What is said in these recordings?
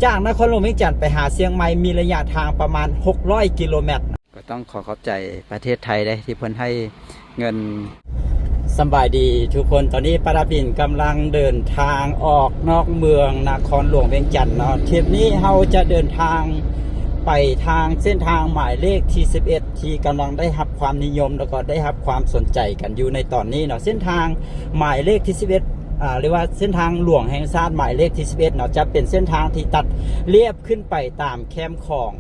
จากนครหลวงเวียงจันทร์ไปหาเชียงใหม่มีระยะทางประมาณ600กิโลเมตรก็ต้องขอบใจประเทศไทยได้ที่เพิ่นให้เงินสบายดีทุกคนตอนนี้ปาราบินกำลังเดินทางออกนอกเมืองนครหลวงเวียงจันทร์เนาะทริปนี้เราจะเดินทางไปทางเส้นทางหมายเลขที่11ที่กำลังได้รับความนิยมแล้วก็ได้รับความสนใจกันอยู่ในตอนนี้เนาะเส้นทางหมายเลขที่11เรียกว่าเส้นทางหลวงแห่งชาติหมายเลขที่11เนาะจะเป็นเส้นทางที่ตัดเลียบขึ้นไปตามแคมป์ของ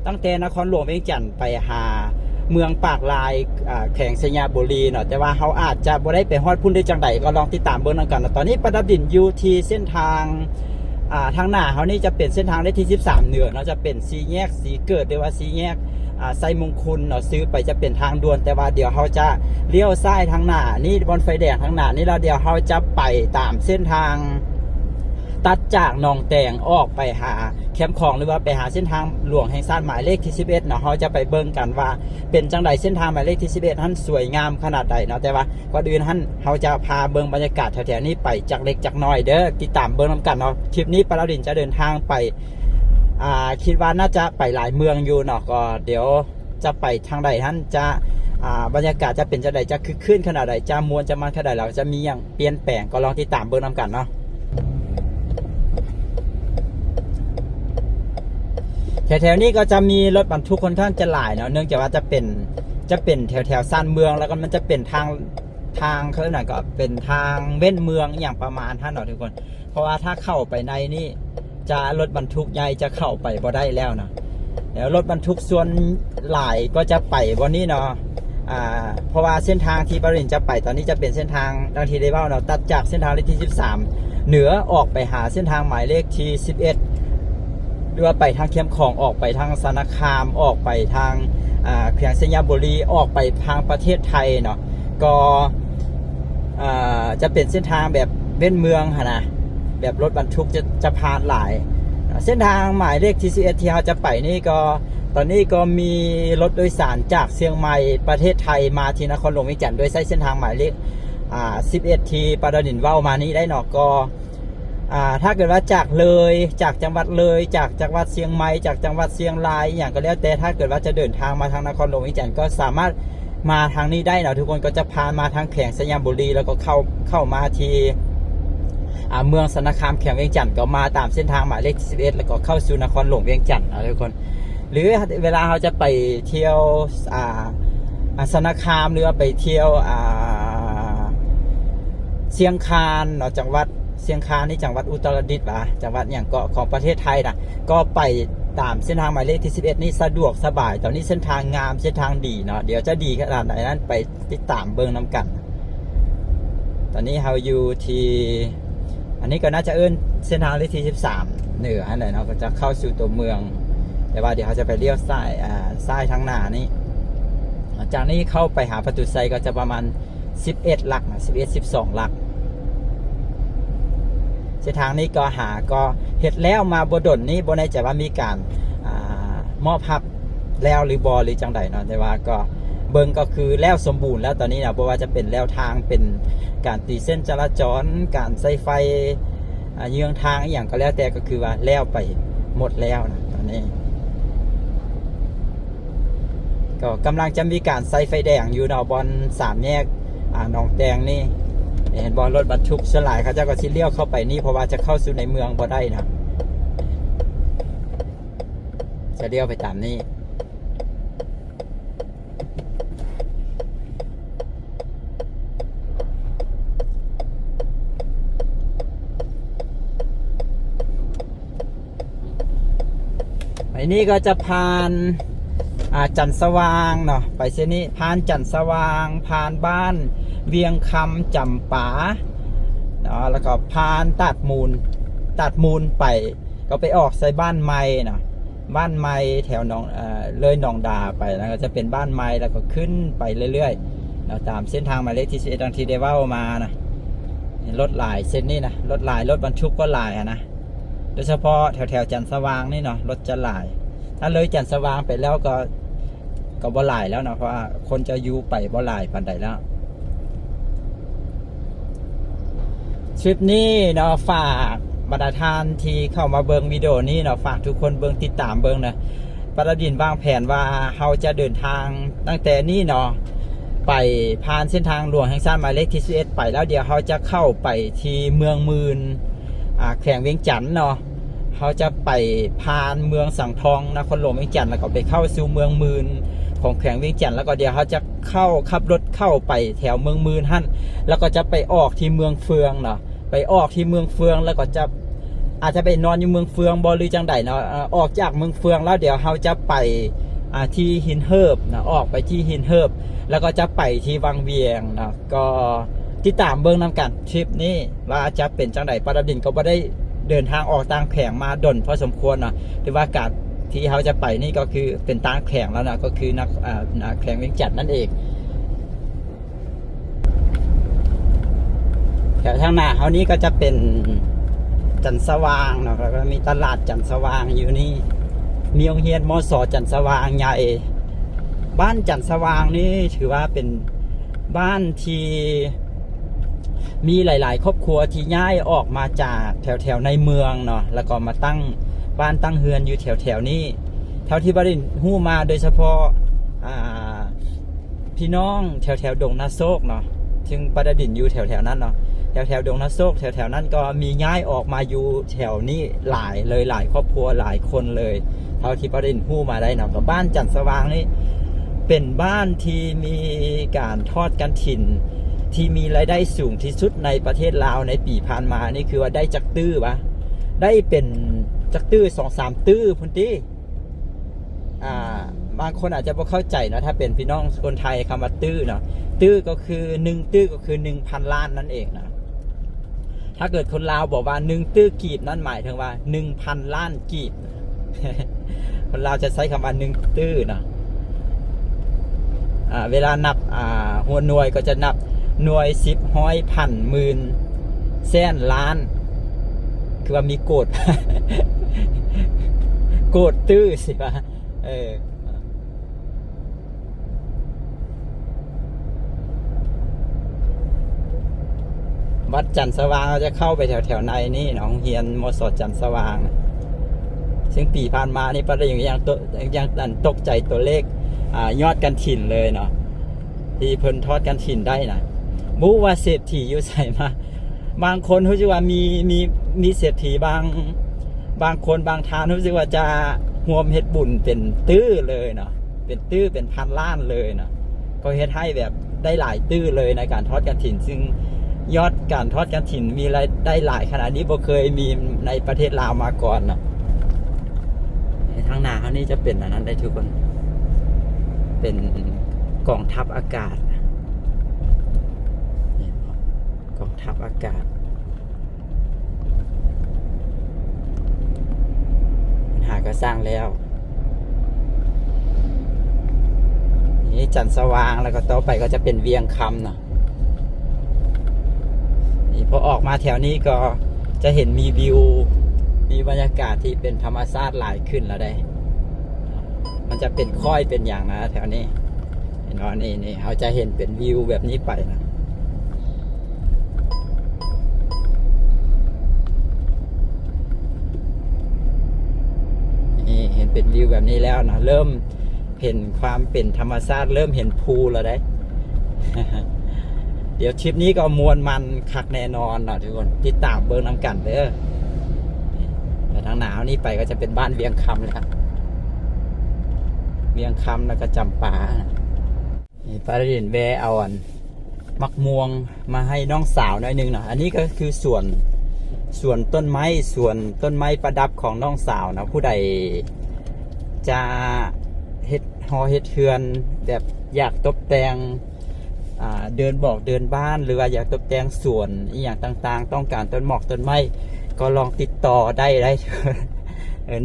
ตั้งแต่นครหลวงเวียงจันทร์ไปหาเมืองปากลายแขวงสยามบุรีเนาะแต่ว่าเขาอาจจะบ่ได้ไปฮอดพุ่นได้จังใดก็ลองติดตามเบิ่งนำกันนะตอนนี้ประดับดินอยู่ที่เส้นทางทางหน้าเขานี่จะเป็นเส้นทางเลขที่13เหนือเนาะจะเป็นสีแยกสีเกิดหรือว่าสีแยกไซมงคลเนาะซื้อไปจะเป็นทางด่วนแต่ว่าเดี๋ยวเขาจะเลี้ยวซ้ายทางหน้านี่บนไฟแดงทางหน้านี่แล้วเดี๋ยวเขาจะไปตามเส้นทางตัดจากหนองแตงออกไปหาแคมป์ของหรือว่าไปหาเส้นทางหลวงแห่งชาติหมายเลขที่11เนาะเขาจะไปเบิ่งกันว่าเป็นจังใดเส้นทางหมายเลขที่11นั้นสวยงามขนาดใดเนาะแต่ว่าก่อนอื่นท่านเขาจะพาเบิ่งบรรยากาศแถวๆนี้ไปจากเล็กจากน้อยเด้อติดตามเบิ่งนำกันเนาะทริปนี้ปาราดินจะเดินทางไปคิดว่าน่าจะไปหลายเมืองอยู่เนาะก็เดี๋ยวจะไปทางใดท่านจะบรรยากาศจะเป็นจังใดจะคึกคืนขนาดใดจะมวลจะมันขนาดใดเราจะมีอย่างเปลี่ยนแปลงก็ลองติดตามเบิ่งนำกันเนาะแถวๆนี้ก็จะมีรถบรรทุกค่อนข้างจะหลายเนาะเนื่องจากว่าจะเป็นแถวๆซ่านเมืองแล้วก็มันจะเป็นทางเขาเรียกว่าก็เป็นทางเว้นเมืองอย่างประมาณท่านเนาะทุกคนเพราะว่าถ้าเข้าไปในนี่จะรถบรรทุกใหญ่จะเข้าไปบ่ได้แล้วเนาะแล้วรถบรรทุกส่วนหลายก็จะไปวันนี้เนาะเพราะว่าเส้นทางที่ปารินจะไปตอนนี้จะเป็นเส้นทางดังที่ได้ว่าเนาะตัดจากเส้นทางเลขที่13เหนือออกไปหาเส้นทางหมายเลขที่11หรือว่าไปทางเข้มของออกไปทางสารคามออกไปทางแขวงสยามบุรีออกไปทางประเทศไทยเนาะก็จะเป็นเส้นทางแบบเว้นเมืองนะแบบรถบรรทุกจะผ่านหลายเส้นทางหมายเลขที่11ที่เราจะไปนี่ก็ตอนนี้ก็มีรถโดยสารจากเชียงใหม่ประเทศไทยมาที่นครหลวงเวียงจันทร์โดยใช้เส้นทางหมายเลข11ที่ปาราดินเว้ามานี้ได้เนาะก็ถ้าเกิดว่าจากเลยจากจังหวัดเลยจากจังหวัดเชียงใหม่จากจังหวัดเชียงรายอย่างก็แล้วแต่ถ้าเกิดว่าจะเดินทางมาทางนครหลวงเวียงจันทร์ก็สามารถมาทางนี้ได้เนาะทุกคนก็จะพามาทางแขวงสยามบุรีแล้วก็เข้ามาที่เมืองสารคามแขวงเวียงจันทร์ก็มาตามเส้นทางหมายเลข11แล้วก็เข้าสู่นครหลวงเวียงจันทร์นะทุกคนหรือเวลาเราจะไปเที่ยวสารคามหรือว่าไปเที่ยวเชียงคานเนาะจังหวัดเชียงคานนี่จังหวัดอุตรดิตถ์จังหวัดอย่างเกาะของประเทศไทยนะก็ไปตามเส้นทางหมายเลขที่11นี่สะดวกสบายตอนนี้เส้นทางงามเส้นทางดีเนาะเดี๋ยวจะดีขนาดไหนนั้นไปติดตามเบิ่งนำกันตอนนี้เราอยู่ที่อันนี้ก็น่าจะเส้นทางเลขที่13เหนืออันไหนเนาะก็จะเข้าสู่ตัวเมืองแต่ว่าเดี๋ยวเขาจะไปเลี้ยวซ้ายทางหน้านี่จากนี้เข้าไปหาประตูไซก็จะประมาณ11หลักนะ11-12หลักเส้นทางนี้ก็เห็ดแล้วมาบดลนี้บนในใจว่ามีการมอบพับแล้วหรือบอหรือจังใดเนาะแต่ว่าก็เบิ่งก็คือแล้วสมบูรณ์แล้วตอนนี้นะเพราะว่าจะเป็นแล้วทางเป็นการตีเส้นจราจรการใส่ไฟเยื้องทางอย่างก็แล้วแต่ก็คือว่าแล้วไปหมดแล้วนะตอนนี้ก็กำลังจะมีการใส่ไฟแดงอยู่เนาะบน3แยกหนองแตงนี่เห็นบอลรถบรรทุกสลายเขาจะก็ชิเลี้ยวเข้าไปนี่เพราะว่าจะเข้าสู่ในเมืองบ่ได้นะจะเลี้ยวไปตามนี้ไอ้นี่ก็จะผ่านจันทร์สว่างเนาะไปเส้นนี้ผ่านจันทร์สว่างผ่านบ้านเวียงคำจำปาเนาะแล้วก็ผ่านตัดมูลไปก็ไปออกใส่บ้านไม้เนาะบ้านไม้แถวเลยหนองดาไปแล้วก็จะเป็นบ้านไม้แล้วก็ขึ้นไปเรื่อยๆเราตามเส้นทางหมายเลขที่11ดังที่ได้ว่ามานะรถหลายเส้นนี้นะรถหลายรถบรรทุกก็หลายนะโดยเฉพาะแถวจันทร์สว่างนี่เนาะรถจะหลายถ้าเลยจันทร์สว่างไปแล้วก็บ่หลายแล้วเนาะเพราะว่าคนจะอยู่ไปบ่หลายปานใดแล้วทริปนี้เนาะฝาก บรรดาท่านที่เข้ามาเบิ่งวิดีโอนี้เนาะฝากทุกคนเบิ่งติดตามเบิ่งนะปาราดินวางแผนว่าเราจะเดินทางตั้งแต่นี้เนาะไปผ่านเส้นทางหลวงแห่งชาติหมายเลขที่11ไปแล้วเดี๋ยวเราจะเข้าไปที่เมืองมืนแขวงเวียงจันทน์เนาะเขาจะไปผ่านเมืองสังทองนครหลวงเวียงจันทน์แล้วก็ไปเข้าสู่เมืองมืนของแขวงเวียงจันทน์แล้วก็เดี๋ยวเขาจะขับรถเข้าไปแถวเมืองมืนหั่นแล้วก็จะไปออกที่เมืองเฟืองเนาะไปออกที่เมืองเฟืองแล้วก็จะอาจจะไปนอนอยู่เมืองเฟืองบ่หรือจังใดเนาะออกจากเมืองเฟืองแล้วเดี๋ยวเขาจะไปที่หินเฮิบนะออกไปที่หินเฮิบแล้วก็จะไปที่วังเวียงนะก็ติดตามเบิ่งนำกันทริปนี้ว่าจะเป็นจังใดปาราดินก็บ่ได้เดินทางออกต่างแขวงมาดนพอสมควรนะหรือว่าการที่เขาจะไปนี่ก็คือเป็นต่างแขวงแล้วนะก็คือแขวงเวียงจันทน์นั่นเองแถวทางหน้าเขานี้ก็จะเป็นจันทร์สว่างเนาะแล้วก็มีตลาดจันทร์สว่างอยู่นี่มีโรงเรียนมส.จันทร์สว่างใหญ่บ้านจันทร์สว่างนี่ถือว่าเป็นบ้านที่มีหลายๆครอบครัวที่ย้ายออกมาจากแถวๆในเมืองเนาะแล้วก็มาตั้งบ้านตั้งเฮือนอยู่แถวๆนี้เท่าที่บริณหู้มาโดยเฉพาะพี่น้องแถวๆดงนาโซกเนาะซึ่งปาราดินอยู่แถวๆนั้นเนาะแถวๆดงนาโซกแถวๆนั้นก็มีย้ายออกมาอยู่แถวนี้หลายครอบครัวหลายคนเลยเท่าที่ปาราดินหู้มาได้เนาะกับบ้านจันทร์สว่างนี่เป็นบ้านที่มีการทอดกฐินที่มีรายได้สูงที่สุดในประเทศลาวในปีผ่านมานี่คือว่าได้จักตื้อวะได้เป็นจักตื้อ 2-3 ตื้อพุ่นติบางคนอาจจะบ่เข้าใจนะถ้าเป็นพี่น้องคนไทยคำว่าตื้อเนาะตื้อก็คือ1ตื้อก็คือ 1,000 ล้านนั่นเองนะถ้าเกิดคนลาวบอกว่า1ตื้อกีบนั่นหมายถึงว่า 1,000 ล้านกีบ คนลาวจะใช้คำว่า1ตื้อเนาะเวลานับหัวหน่วยก็จะนับหน่วย10ร้อยพันหมื่นแสนล้านคือว่ามีโกด โกดตื้อสิวะวัดจันทร์สว่างเราจะเข้าไปแถวในนี่หนองเฮียนมส.จันทร์สว่างซึ่งปีผ่านมานี่ประเด็นยังตกใจตัวเลขยอดกฐินเลยเนาะที่เพิ่นทอดกฐินได้นะบูว่าเศรษฐีอยู่ใส่มาบางคนรู้สึกว่ามีเศรษฐีบางคนบางทานรู้สึกว่าจะรวมเฮ็ดบุญเป็นตื้อเลยเนาะเป็นตื้อเป็นพันล้านเลยเนาะก็เฮ็ดให้แบบได้หลายตื้อเลยในการทอดกฐินซึ่งยอดการทอดกฐินมีรายได้หลายขนาดนี้บ่เคยมีในประเทศลาวมาก่อนเนาะทางหน้าเขานี่จะเป็นอันนั้นได้ทุกคนเป็นกองทัพอากาศกองทัพอากาศหาก็สร้างแล้วนี่จันทร์สว่างแล้วก็ต่อไปก็จะเป็นเวียงคำเนาะนี่พอออกมาแถวนี้ก็จะเห็นมีวิวมีบรรยากาศที่เป็นธรรมชาติหลายขึ้นแล้วได้มันจะเป็นค่อยเป็นอย่างนะแถวนี้เห็นว่านี่เขาจะเห็นเป็นวิวแบบนี้ไปนะนี่เห็นเป็นวิวแบบนี้แล้วนะเริ่มเห็นความเป็นธรรมชาติเริ่มเห็นภูแล้วได้ เดี๋ยวทริปนี้ก็มวลมันคักแน่นอนนะทุกคนติดตามเบิ่งนำกันเด้อแต่ทางหนาวนี่ไปก็จะเป็นบ้านเวียงคำเลยครับเวียงคำแล้วก็จำปานี่ปาราดินแวะเอามักม่วงมาให้น้องสาวหน่อยนึงนะอันนี้ก็คือส่วนต้นไม้ประดับของน้องสาวนะผู้ใดจะเฮ็ดฮอเฮ็ดเฮือนแบบอยากตกแต่งเดินบ้านหรือว่าอยากตกแต่งสวนอีอย่างต่างๆต้องการต้นหมอกต้นไม้ก็ลองติดต่อได้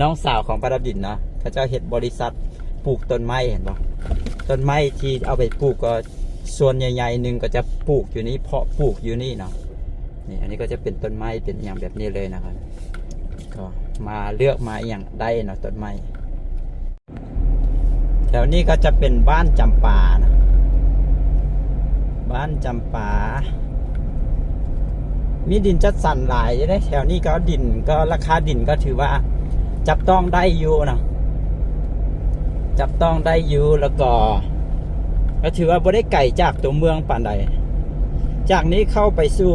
น้องสาวของปาราดินนะเขาเจ้าเฮ็ดบริษัทปลูกต้นไม้เห็นป่ะต้นไม้ที่เอาไปปลูกก็ส่วนใหญ่ๆหนึ่งก็จะปลูกอยู่นี่เพาะปลูกอยู่นี่เนาะนี่อันนี้ก็จะเป็นต้นไม้เป็นอย่างแบบนี้เลยนะครับก็มาเลือกมาอย่างได้เนาะต้นไม้แถวนี้ก็จะเป็นบ้านจำปานะบ้านจำปา มีดินจัดสรรหลายได้แถวนี้ก็ดินก็ราคาดินก็ถือว่าจับต้องได้อยู่นะจับต้องได้อยู่แล้วก็ถือว่าบ่ได้ไกลจากตัวเมืองปานใดจากนี้เข้าไปสู่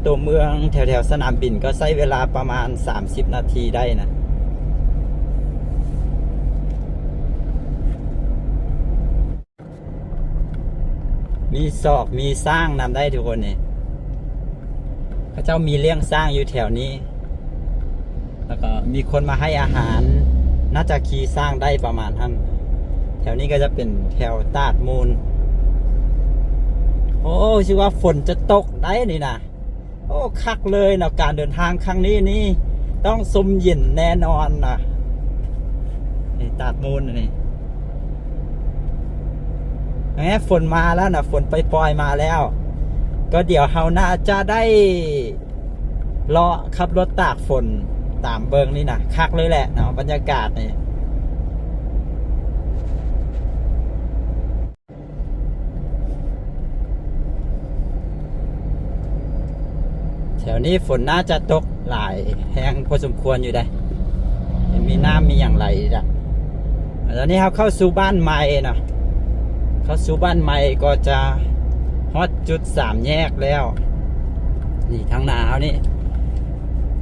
ตัวเมืองแถวสนามบินก็ใช้เวลาประมาณ30นาทีได้นะมีศอกมีสร้างนำได้ทุกคนนี่พระเจ้ามีเลี้ยงสร้างอยู่แถวนี้แล้วก็มีคนมาให้อาหารน่าจะขี่สร้างได้ประมาณท่านแถวนี้ก็จะเป็นแถวตาดมูลโอ้ชื่อว่าฝนจะตกได้นี่นะโอ้คักเลยนะการเดินทางครั้งนี้นี่ต้องสมเย็นแน่นอนนะนี่ตาดมูลนี่แหมฝนมาแล้วนะฝนปล่อยๆมาแล้วก็เดี๋ยวเฮาน่าจะได้เลาะขับรถตากฝนตามเบิงนี่นะคักเลยแหละเนาะบรรยากาศนี่แถวนี้ฝนน่าจะตกหลายแห้งพอสมควรอยู่ได้มีน้ำมีอย่างไรจ้ะตอนนี้เราเข้าสู่บ้านใหม่เนาะเข้าสู่บ้านใหม่ก็จะฮอตจุด3แยกแล้วนี่ทางหนาวนี่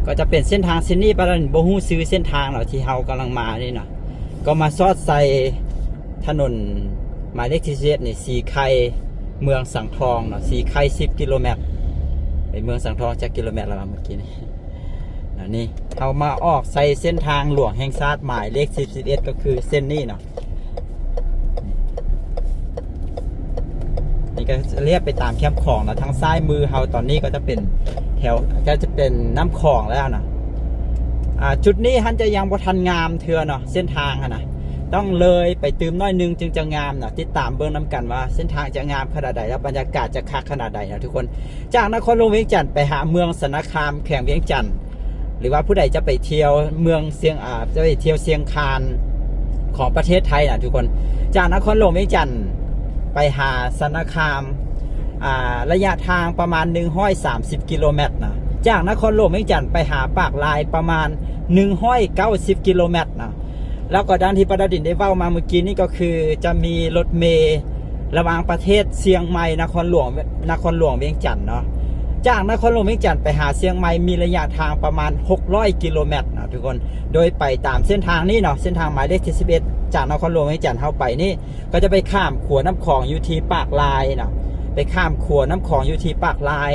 ก็จะเป็นเส้นทางเส้นนี้ปะล่ะบ่ฮู้ซื้อเส้นทางเนาะที่เฮากำลังมานี่เนาะก็มาซอดใส่ถนนหมายเลขที่7นี่สีไข่เมืองสังทองเนาะสีไข่10กิโลเมตรไปเมืองสังทองจักกิโลเมตรแล้วเมื่อกี้นี่นี่เฮามาออกใส่เส้นทางหลวงแห่งชาติหมายเลข11ก็คือเส้นนี้เนาะนี่ก็เรียกไปตามแคมป์ของนะทางซ้ายมือเฮาตอนนี้ก็จะเป็นแถวก็จะเป็นน้ำคลองแล้วนะจุดนี้ท่านจะยังบ่ทันงามเทื่อเนาะเส้นทางนะต้องเลยไปตื่มน้อยนึงจึงจะงามเนาะติดตามเบื้องน้ำกันว่าเส้นทางจะงามขนาดใดแล้วบรรยากาศจะคักขนาดใดนะทุกคนจากนครหลวงเวียงจันทร์ไปหาเมืองสนคามแข่งเวียงจันทร์หรือว่าผู้ใดจะไปเที่ยวเมืองเชียงจะไปเที่ยวเชียงคานของประเทศไทยนะทุกคนจากนครหลวงเวียงจันทร์ไปหาสนคามระยะทางประมาณ130กิโลเมตรนะจากนครหลวงเวียงจันทร์ไปหาปากลายประมาณ190กิโลเมตรนะแล้วก็ด้านที่ประดิษฐ์ได้เว้ามาเมื่อกี้นี่ก็คือจะมีรถเมล์ระหว่างประเทศเชียงใหม่นครหลวงเวียงจันทร์เนาะจากนครหลวงเวียงจันทร์ไปหาเชียงใหม่มีระยะทางประมาณ600กิโลเมตรนะทุกคนโดยไปตามเส้นทางนี้เนาะเส้นทางหมายเลขที่11จากนครหลวงเวียงจันทร์เข้าไปนี่ก็จะไปข้ามขัวน้ำคลองอยู่ที่ปากลายเนาะไปข้ามขัวน้ำคลองอยู่ที่ปากลาย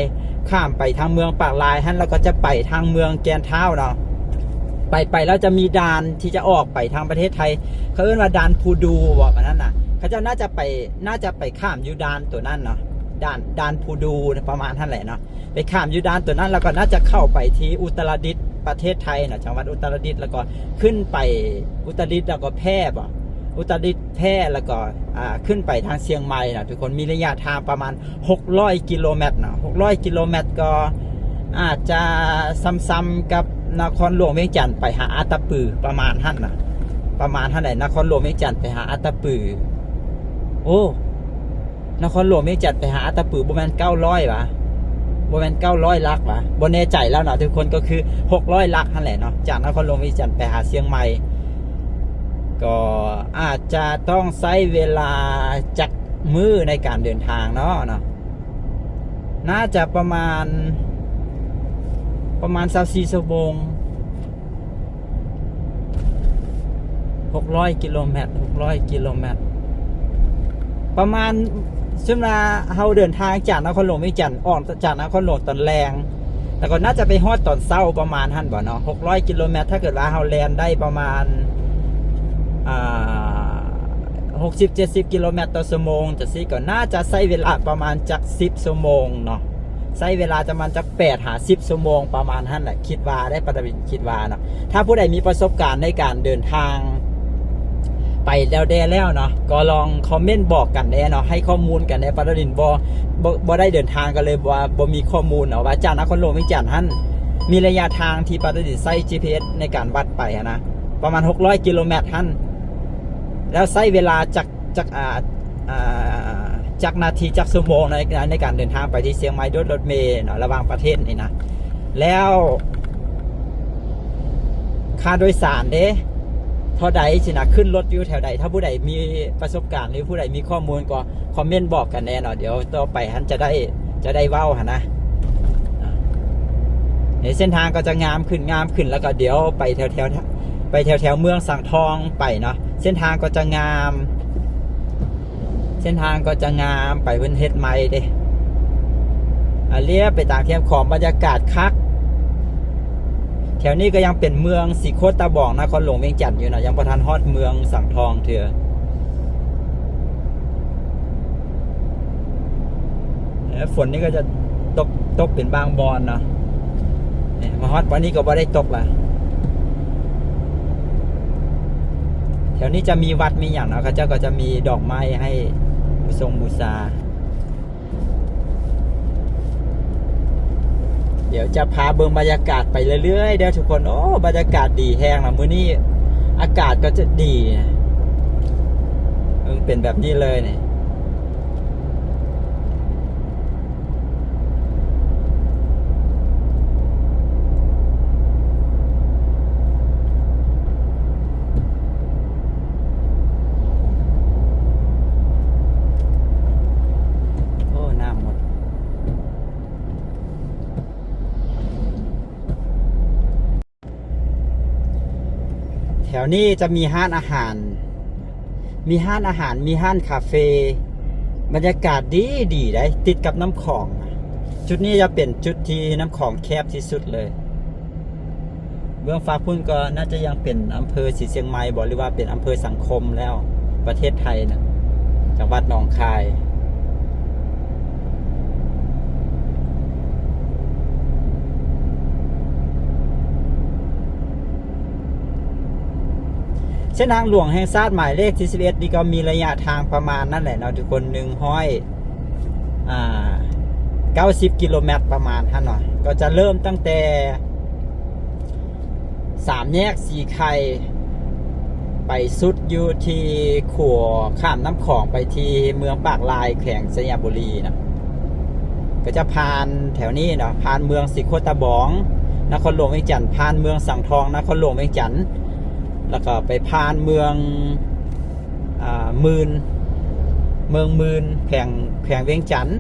ข้ามไปทางเมืองปากลายฮั่นแล้วก็จะไปทางเมืองแกนเท้าเนาะไปแล้วจะมีด่านที่จะออกไปทางประเทศไทยเขาเรียกว่าด่านพูดูบอกแบบนั้นนะเขาจะน่าจะไปข้ามอยู่ด่านตัวนั้นเนาะด่านพูดูประมาณท่านแหละเนาะไปข้ามอยู่ด่านตัวนั้นแล้วก็น่าจะเข้าไปที่อุตรดิตถ์ประเทศไทยนะจังหวัดอุตรดิตถ์แล้วก็ขึ้นไปอุตรดิตถ์แล้วก็แพร่อุตรดิตถ์แพร่แล้วก็ขึ้นไปทางเชียงใหม่นะทุกคนมีระยะทางประมาณ600กิโลเมตรนะ600กิโลเมตรก็อาจจะซ้ำๆกับนครหลวงเวียงจันทร์ไปหาอัตตปือประมาณท่านนะประมาณท่านไหนนครหลวงเวียงจันทร์ไปหาอัตตปือโอ้นครหลวงเวียงจันทร์ไปหาอัตตปือประมาณ900วะประมาณ900ลักวะบนแน่ใจแล้วนะทุกคนก็คือ600ลักนั่นแหละเนาะจากนครหลวงเวียงจันทร์ไปหาเชียงใหม่ก็อาจจะต้องใช้เวลาจักมือในการเดินทางเนาะน่าจะประมาณ24ชั่วโมง600กิโลเมตรประมาณซึ่งเฮาเดินทางจากนครหลวงเวียงจันทร์ออกจากนครหลวงตอนแรงแล้วก็น่าจะไปฮอดตอนเช้าประมาณหั่นบ่เนาะ600กิโลเมตรถ้าเกิดว่าเฮาแล่นได้ประมาณ60-70กิโลเมตรต่อชั่วโมงจะสิก็น่าจะใช้เวลาประมาณจัก10ชั่วโมงเนาะใช้เวลาจะมันจะ8-10ชั่วโมงประมาณนั้นแหละคิดว่าได้ประดิษฐ์คิดว่าเนาะถ้าผู้ใดมีประสบการณ์ในการเดินทางไปแล้วเนาะก็ลองคอมเมนต์บอกกันเนาะให้ข้อมูลกันในประดิษฐ์บ่ได้เดินทางกันเลยบ่มีข้อมูลเนาะว่าจากนครหลวงเวียงจันทร์ท่านมีระยะทางที่ประดิษฐ์ใช้ GPS ในการวัดไปนะประมาณ600กิโลเมตรท่านแล้วใช้เวลาจากนาทีจากชั่วโมงในการเดินทางไปที่เชียงใหม่ด้วยรถเมล์เนาะระหว่างประเทศนี่นะ แล้วค่าโดยสารเด้เท่าใดสินะขึ้นรถอยู่แถวใดถ้าผู้ใดมีประสบการณ์หรือผู้ใดมีข้อมูลก็คอมเมนต์บอกกันแน่เนาะเดี๋ยวต่อไปท่านจะได้เว้าหะนะในเส้นทางก็จะงามขึ้นแล้วก็เดี๋ยวไปแถวเมืองสังทองไปเนาะเส้นทางก็จะงามไปเพิ่นเฮ็ดใหม่เด้เรียบไปตามเทียบของบรรยากาศคักแถวนี้ก็ยังเป็นเมืองสีโคตตาบองนครหลวงเวียงจันทน์อยู่นะยังบ่ทันฮอดเมืองสังทองเถื่อฝนนี่ก็จะตกเป็นบางบอนเนาะมาฮอดวันนี้ก็บ่ได้ตกละแถวนี้จะมีวัดมีอย่างเนาะเขาเจ้าก็จะมีดอกไม้ให้บูชาเดี๋ยวจะพาเบิ่งบรรยากาศไปเรื่อยๆเดี๋ยวทุกคนโอ้บรรยากาศดีแห้งนะมื้อนี้อากาศก็จะดีเป็นแบบนี้เลยเนี่ยแถวนี้จะมีห้านอาหาร มีห้านคาเฟ่บรรยากาศดีได้ติดกับน้ำของจุดนี้จะเป็นจุดที่น้ำของแคบที่สุดเลยเบื้องฟ้าพุ่นก็น่าจะยังเป็นอำเภอศรีเชียงใหม่บอกหรือว่าเป็นอำเภอสังคมแล้วประเทศไทยนะจังหวัดหนองคายเส้นทางหลวงแห่งชาติหมายเลขที่11นี่ก็มีระยะทางประมาณนั่นแหละเนาะทุกคน90 กิโลเมตรประมาณท่านหน่อยก็จะเริ่มตั้งแต่3 แยกสีไข่ไปสุดอยู่ที่ขัวข้ามน้ำของไปที่เมืองปากลายแขวงสยามบุรีนะก็จะผ่านแถวนี้เนาะผ่านเมืองสีโคตตาบองนครหลวงเวียงจันทน์ผ่านเมืองสังทองนครหลวงเวียงจันทน์แล้วก็ไปผ่านเมืองมืนแขวงเวียงจันทน์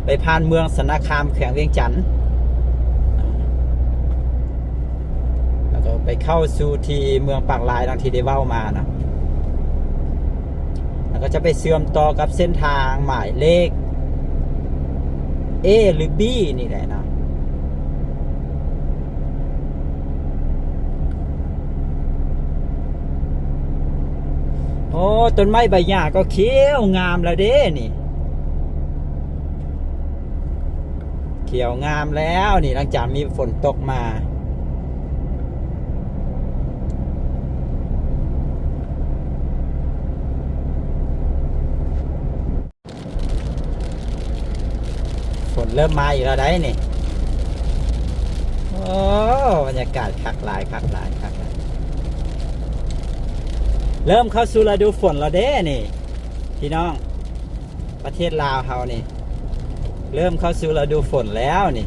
ไปผ่านเมืองสนาคามแขวงเวียงจันทน์แล้วก็ไปเข้าสู่ที่เมืองปากลายดังที่ได้เว้ามานะแล้วก็จะไปเชื่อมต่อกับเส้นทางหมายเลข A หรือ B นี่แหละนะโอ้ต้นไม้ใบหญ้าก็เขียวงามแล้วเด้นี่เขียวงามแล้วนี่หลังจากมีฝนตกมาฝนเริ่มมาอีกแล้วได้นี่โอ้บรรยากาศคักหลายเริ่มเข้าสู่ฤดูฝนแล้วเด้นี่พี่น้องประเทศลาวเฮานี่เริ่มเข้าสู่ฤดูฝนแล้วนี่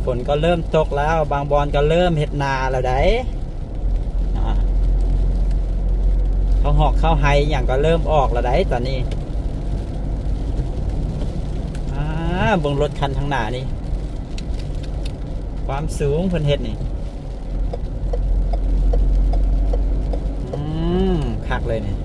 ฝนก็เริ่มตกแล้วบางบอนก็เริ่มเฮ็ดนาแล้วได้เขาหอกเข้าไฮอย่างก็เริ่มออกแล้วได้ตอนนี้เบิ่งรถคันทางหน้านี่ความสูงเพิ่นเฮ็ดนี่คักเลยเนี่ย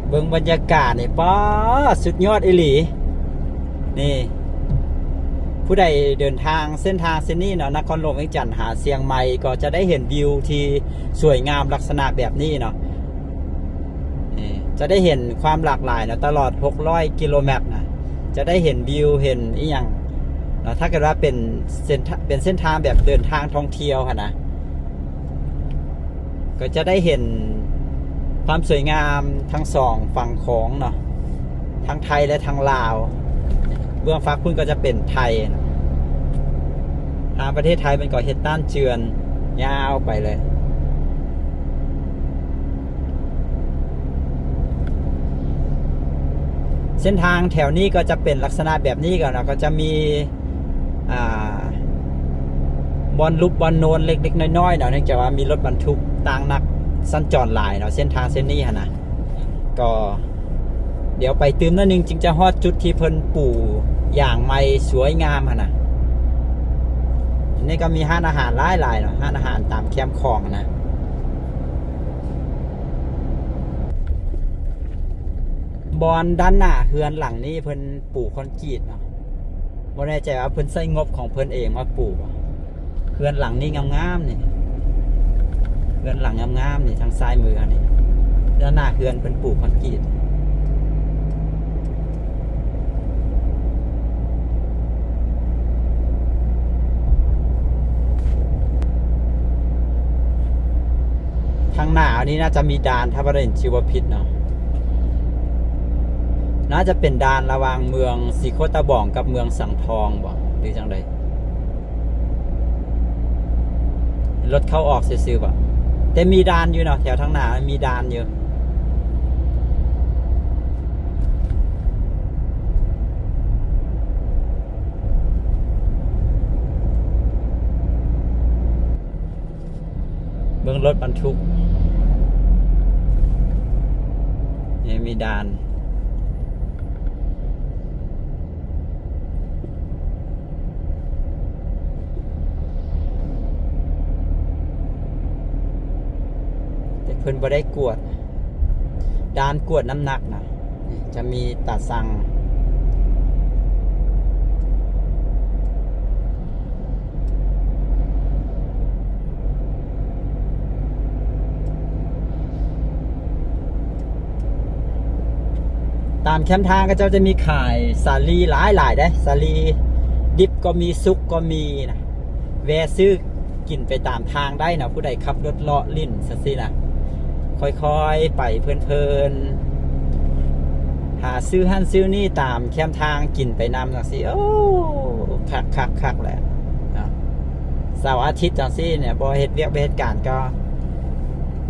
เบิ่งบรรยากาศนี่ป้าสุดยอดอีหลีนี่ผู้ใดเดินทางเส้นทางเส้นนี้เนาะนครหลวงเวียงจันทน์หาเชียงใหม่ก็จะได้เห็นวิวที่สวยงามลักษณะแบบนี้เนาะจะได้เห็นความหลากหลายนะตลอด600 กิโลเมตรนะจะได้เห็นวิวเห็นอีหยังถ้าเกิดว่าเป็นเส้นทางแบบเดินทางท่องเที่ยวนะก็จะได้เห็นความสวยงามทั้งสองฝั่งของเนาะทั้งไทยและทั้งลาว บื้องฟักพุ่นก็จะเป็นไทยนะทางประเทศไทยเป็นก่อเฮ็ดต้านเจือนยาวไปเลยเส้นทางแถวนี้ก็จะเป็นลักษณะแบบนี้กันนะก็จะมีบอนลุบบอนโนนเล็กๆน้อยๆเนาะเนื่องจากว่ามีรถบรรทุกต่างนักสัญจรหลายเนาะเส้นทางเส้นนี้ฮะนะก็เดี๋ยวไปตืมนิดนึงจึงจะฮอดจุดที่เพิ่นปลูกอย่างไม้สวยงามฮะนะนี่ก็มีห้านอาหารหลายๆเนาะห้านอาหารตามแคมป์คลองนะบอนด้านหน้าเฮือนหลังนี้เพิ่นปลูกคอนกรีตเนาะบ่แน่ใจว่าเพิ่นใช้งบของเพิ่นเองมาปลูกเฮือนหลังนี้งามๆนี่เฮือนหลังงามๆนี่ทางซ้ายมือนี่ด้านหน้าเฮือนเพิ่นปลูกคอนกรีตทางหน้าอันนี้น่าจะมีด่านถ้าบ่ได้ชื่อว่าผิดเนาะน่าจะเป็นด่านระหว่างเมืองสีโคตะบ่องกับเมืองสังทองบ่หรือจังไดรถเข้าออกซื่อๆบ่แต่มีด่านอยู่เนาะแถวทางหน้ามีด่านอยู่เบิ่งรถบรรทุกนี่มีด่านเพิ่นบ่ได้กวดด่านกวดน้ำหนักนะจะมีตาสังตามแคมป์ทางก็จะมีขายสาลีหลายได้สาลีดิบก็มีซุกก็มีนะแวะซื้อกินไปตามทางได้นะผู้ใดขับรถเลาะลิ้นซะสินะค่อยๆไปเพลินๆหาซื้อหั่นซื้อนี่ตามแคมทางกินไปนำจังสิโอ้คักแหละเสาร์อาทิตย์จังสิเนี่ยบอเฮ็ดเวียกเหตุการณ์ก็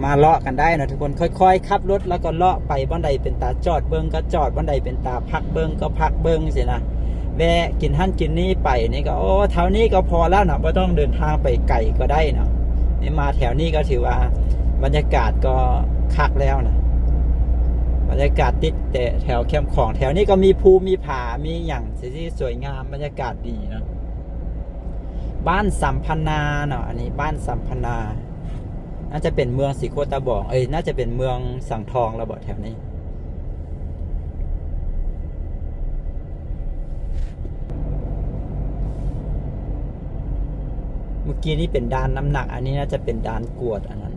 มาเลาะกันได้นะทุกคนค่อยๆขับรถแล้วก็เลาะไปบ้านใดเป็นตาจอดเบิ้งก็จอดบ้านใดเป็นตาพักเบิ้งก็พักเบิ้งสินะแวะกินหั่นกินนี่ไปนี่ก็โอ้เท่านี้ก็พอแล้วนะไม่ต้องเดินทางไปไกลก็ได้นะนี่มาแถวนี้ก็ถือว่าบรรยากาศก็คักแล้วนะบรรยากาศติดแต่แถวแคมป์ของแถวนี้ก็มีภูมีผามีอย่างที่สวยงามบรรยากาศดีนะบ้านสัมพันนาเนาะอันนี้บ้านสัมพันนาน่าจะเป็นเมืองสีโคตะบ่องน่าจะเป็นเมืองสังทองระเบิดแถวนี้เมื่อกี้นี่เป็นด่านน้ำหนักอันนี้น่าจะเป็นด่านกวดอันนั้น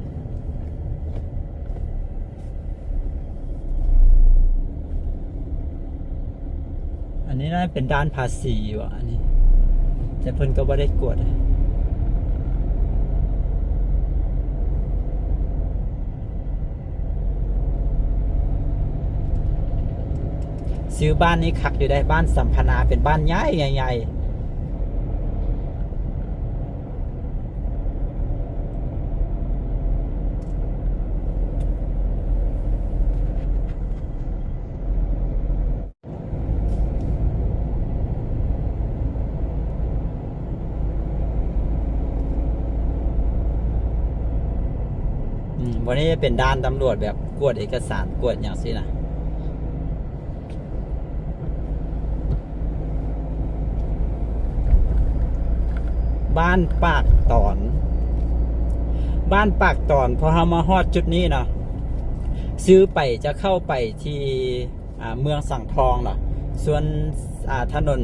อันนี้น่าเป็นด่านภาษีวะอันนี้แต่เพิ่นก็ไม่ได้กวดซื้อบ้านนี้คักอยู่ได้บ้านสัมพนาเป็นบ้านใหญ่ใหญ่วันนี้เป็นด่านตำรวจแบบกวดเอกสารกวดอย่างสินะบ้านปากตอนบ้านปากตอนพอเรามาฮอดจุดนี้เนาะซื้อไปจะเข้าไปที่เมืองสังทองเนาะส่วนถนน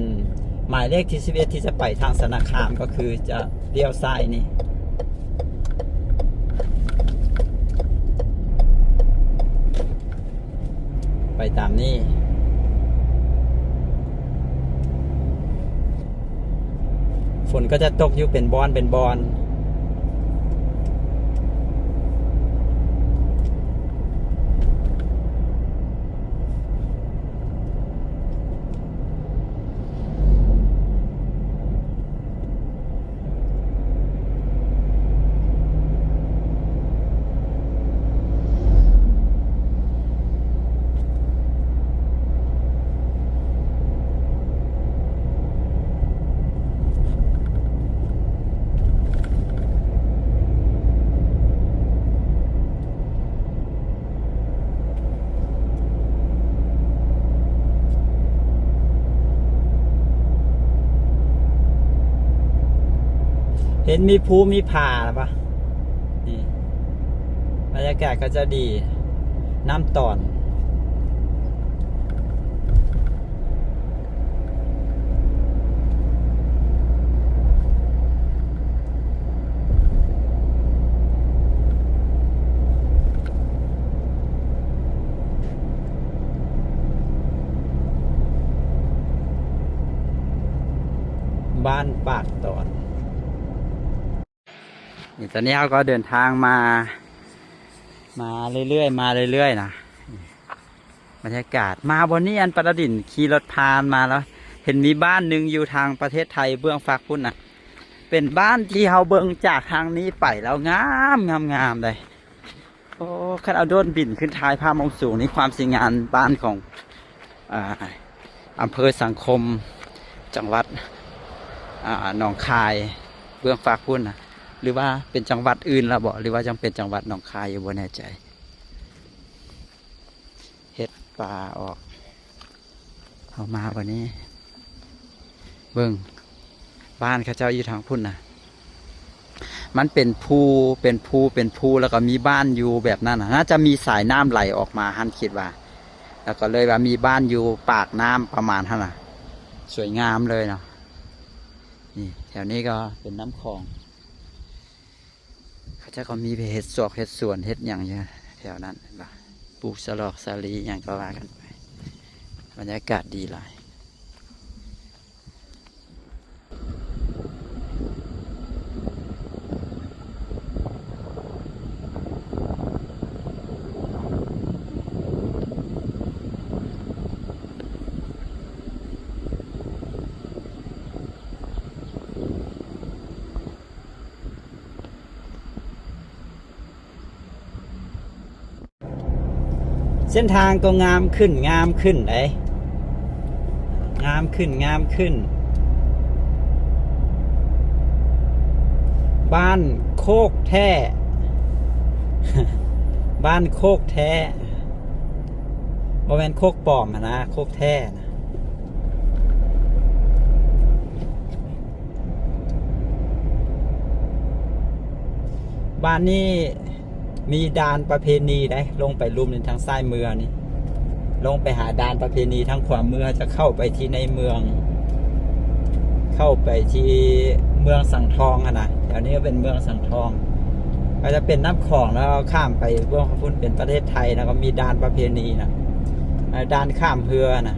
หมายเลขที่11ที่จะไปทางสนาคามก็คือจะเลี้ยวซ้ายนี่ไปตามนี้ฝนก็จะตกอยู่เป็นบอน เห็นมีภูมีผาหรือปะนี่บรรยากาศก็จะดีน้ำตอนบ้านปากตอนนี่ตอนนี้เขาก็เดินทางมาเรื่อยๆนะบรรยากาศมาบนนี้อันประดิษฐ์ขี่รถพานมาแล้วเห็นมีบ้านหนึ่งอยู่ทางประเทศไทยเบื้องฝากพุ่นนะเป็นบ้านที่เขาเบิ่งจากทางนี้ไปแล้วงามเลยโอ้ขันเอาโดรนบินขึ้นท้ายภาพมองสูงนี่ความสวยงามบ้านของอำเภอสังคมจังหวัดหนองคายเบื้องฝากพุ่นนะหรือว่าเป็นจังหวัดอื่นละบ่หรือว่าจังเป็นจังหวัดหนองคายอยู่บ่แน่ใจเฮ็ดปลาออกเอามาวันนี้เบิ่งบ้านเขาเจ้าอยู่ทางพุ่นนะมันเป็นภูแล้วก็มีบ้านอยู่แบบนั้นน่าจะมีสายน้ำไหลออกมาฮั่นคิดว่าแล้วก็เลยว่ามีบ้านอยู่ปากน้ำประมาณนั้นน่ะสวยงามเลยเนาะนี่แถวนี้ก็เป็นน้ำคลองเขาจะก็มีเห็ดสวนเห็ดอย่างเงี้ยแถวนั้นปลูกสลอกสาลีอย่างก็ว่ากันไปบรรยากาศดีหลายเส้นทางก็งามขึ้นเลยงามขึ้นบ้านโคกแท้ บ้านโคกแท้บ่แม่นโคกปลอมนะโคกแท้นะบ้านนี้มีดานประเพณีได้ลงไปลุมในทางซ้ายเมืองนี่ลงไปหาดานประเพณีทางขวามือจะเข้าไปที่ในเมือง เข้าไปที่เมืองสังทองนะแถวนี้ก็เป็นเมืองสังทองก็จะเป็นน้ำคลองแล้วข้ามไปเบื้องพุ่นเป็นประเทศไทยนะก็มีดานประเพณีนะดานข้ามเรือนะ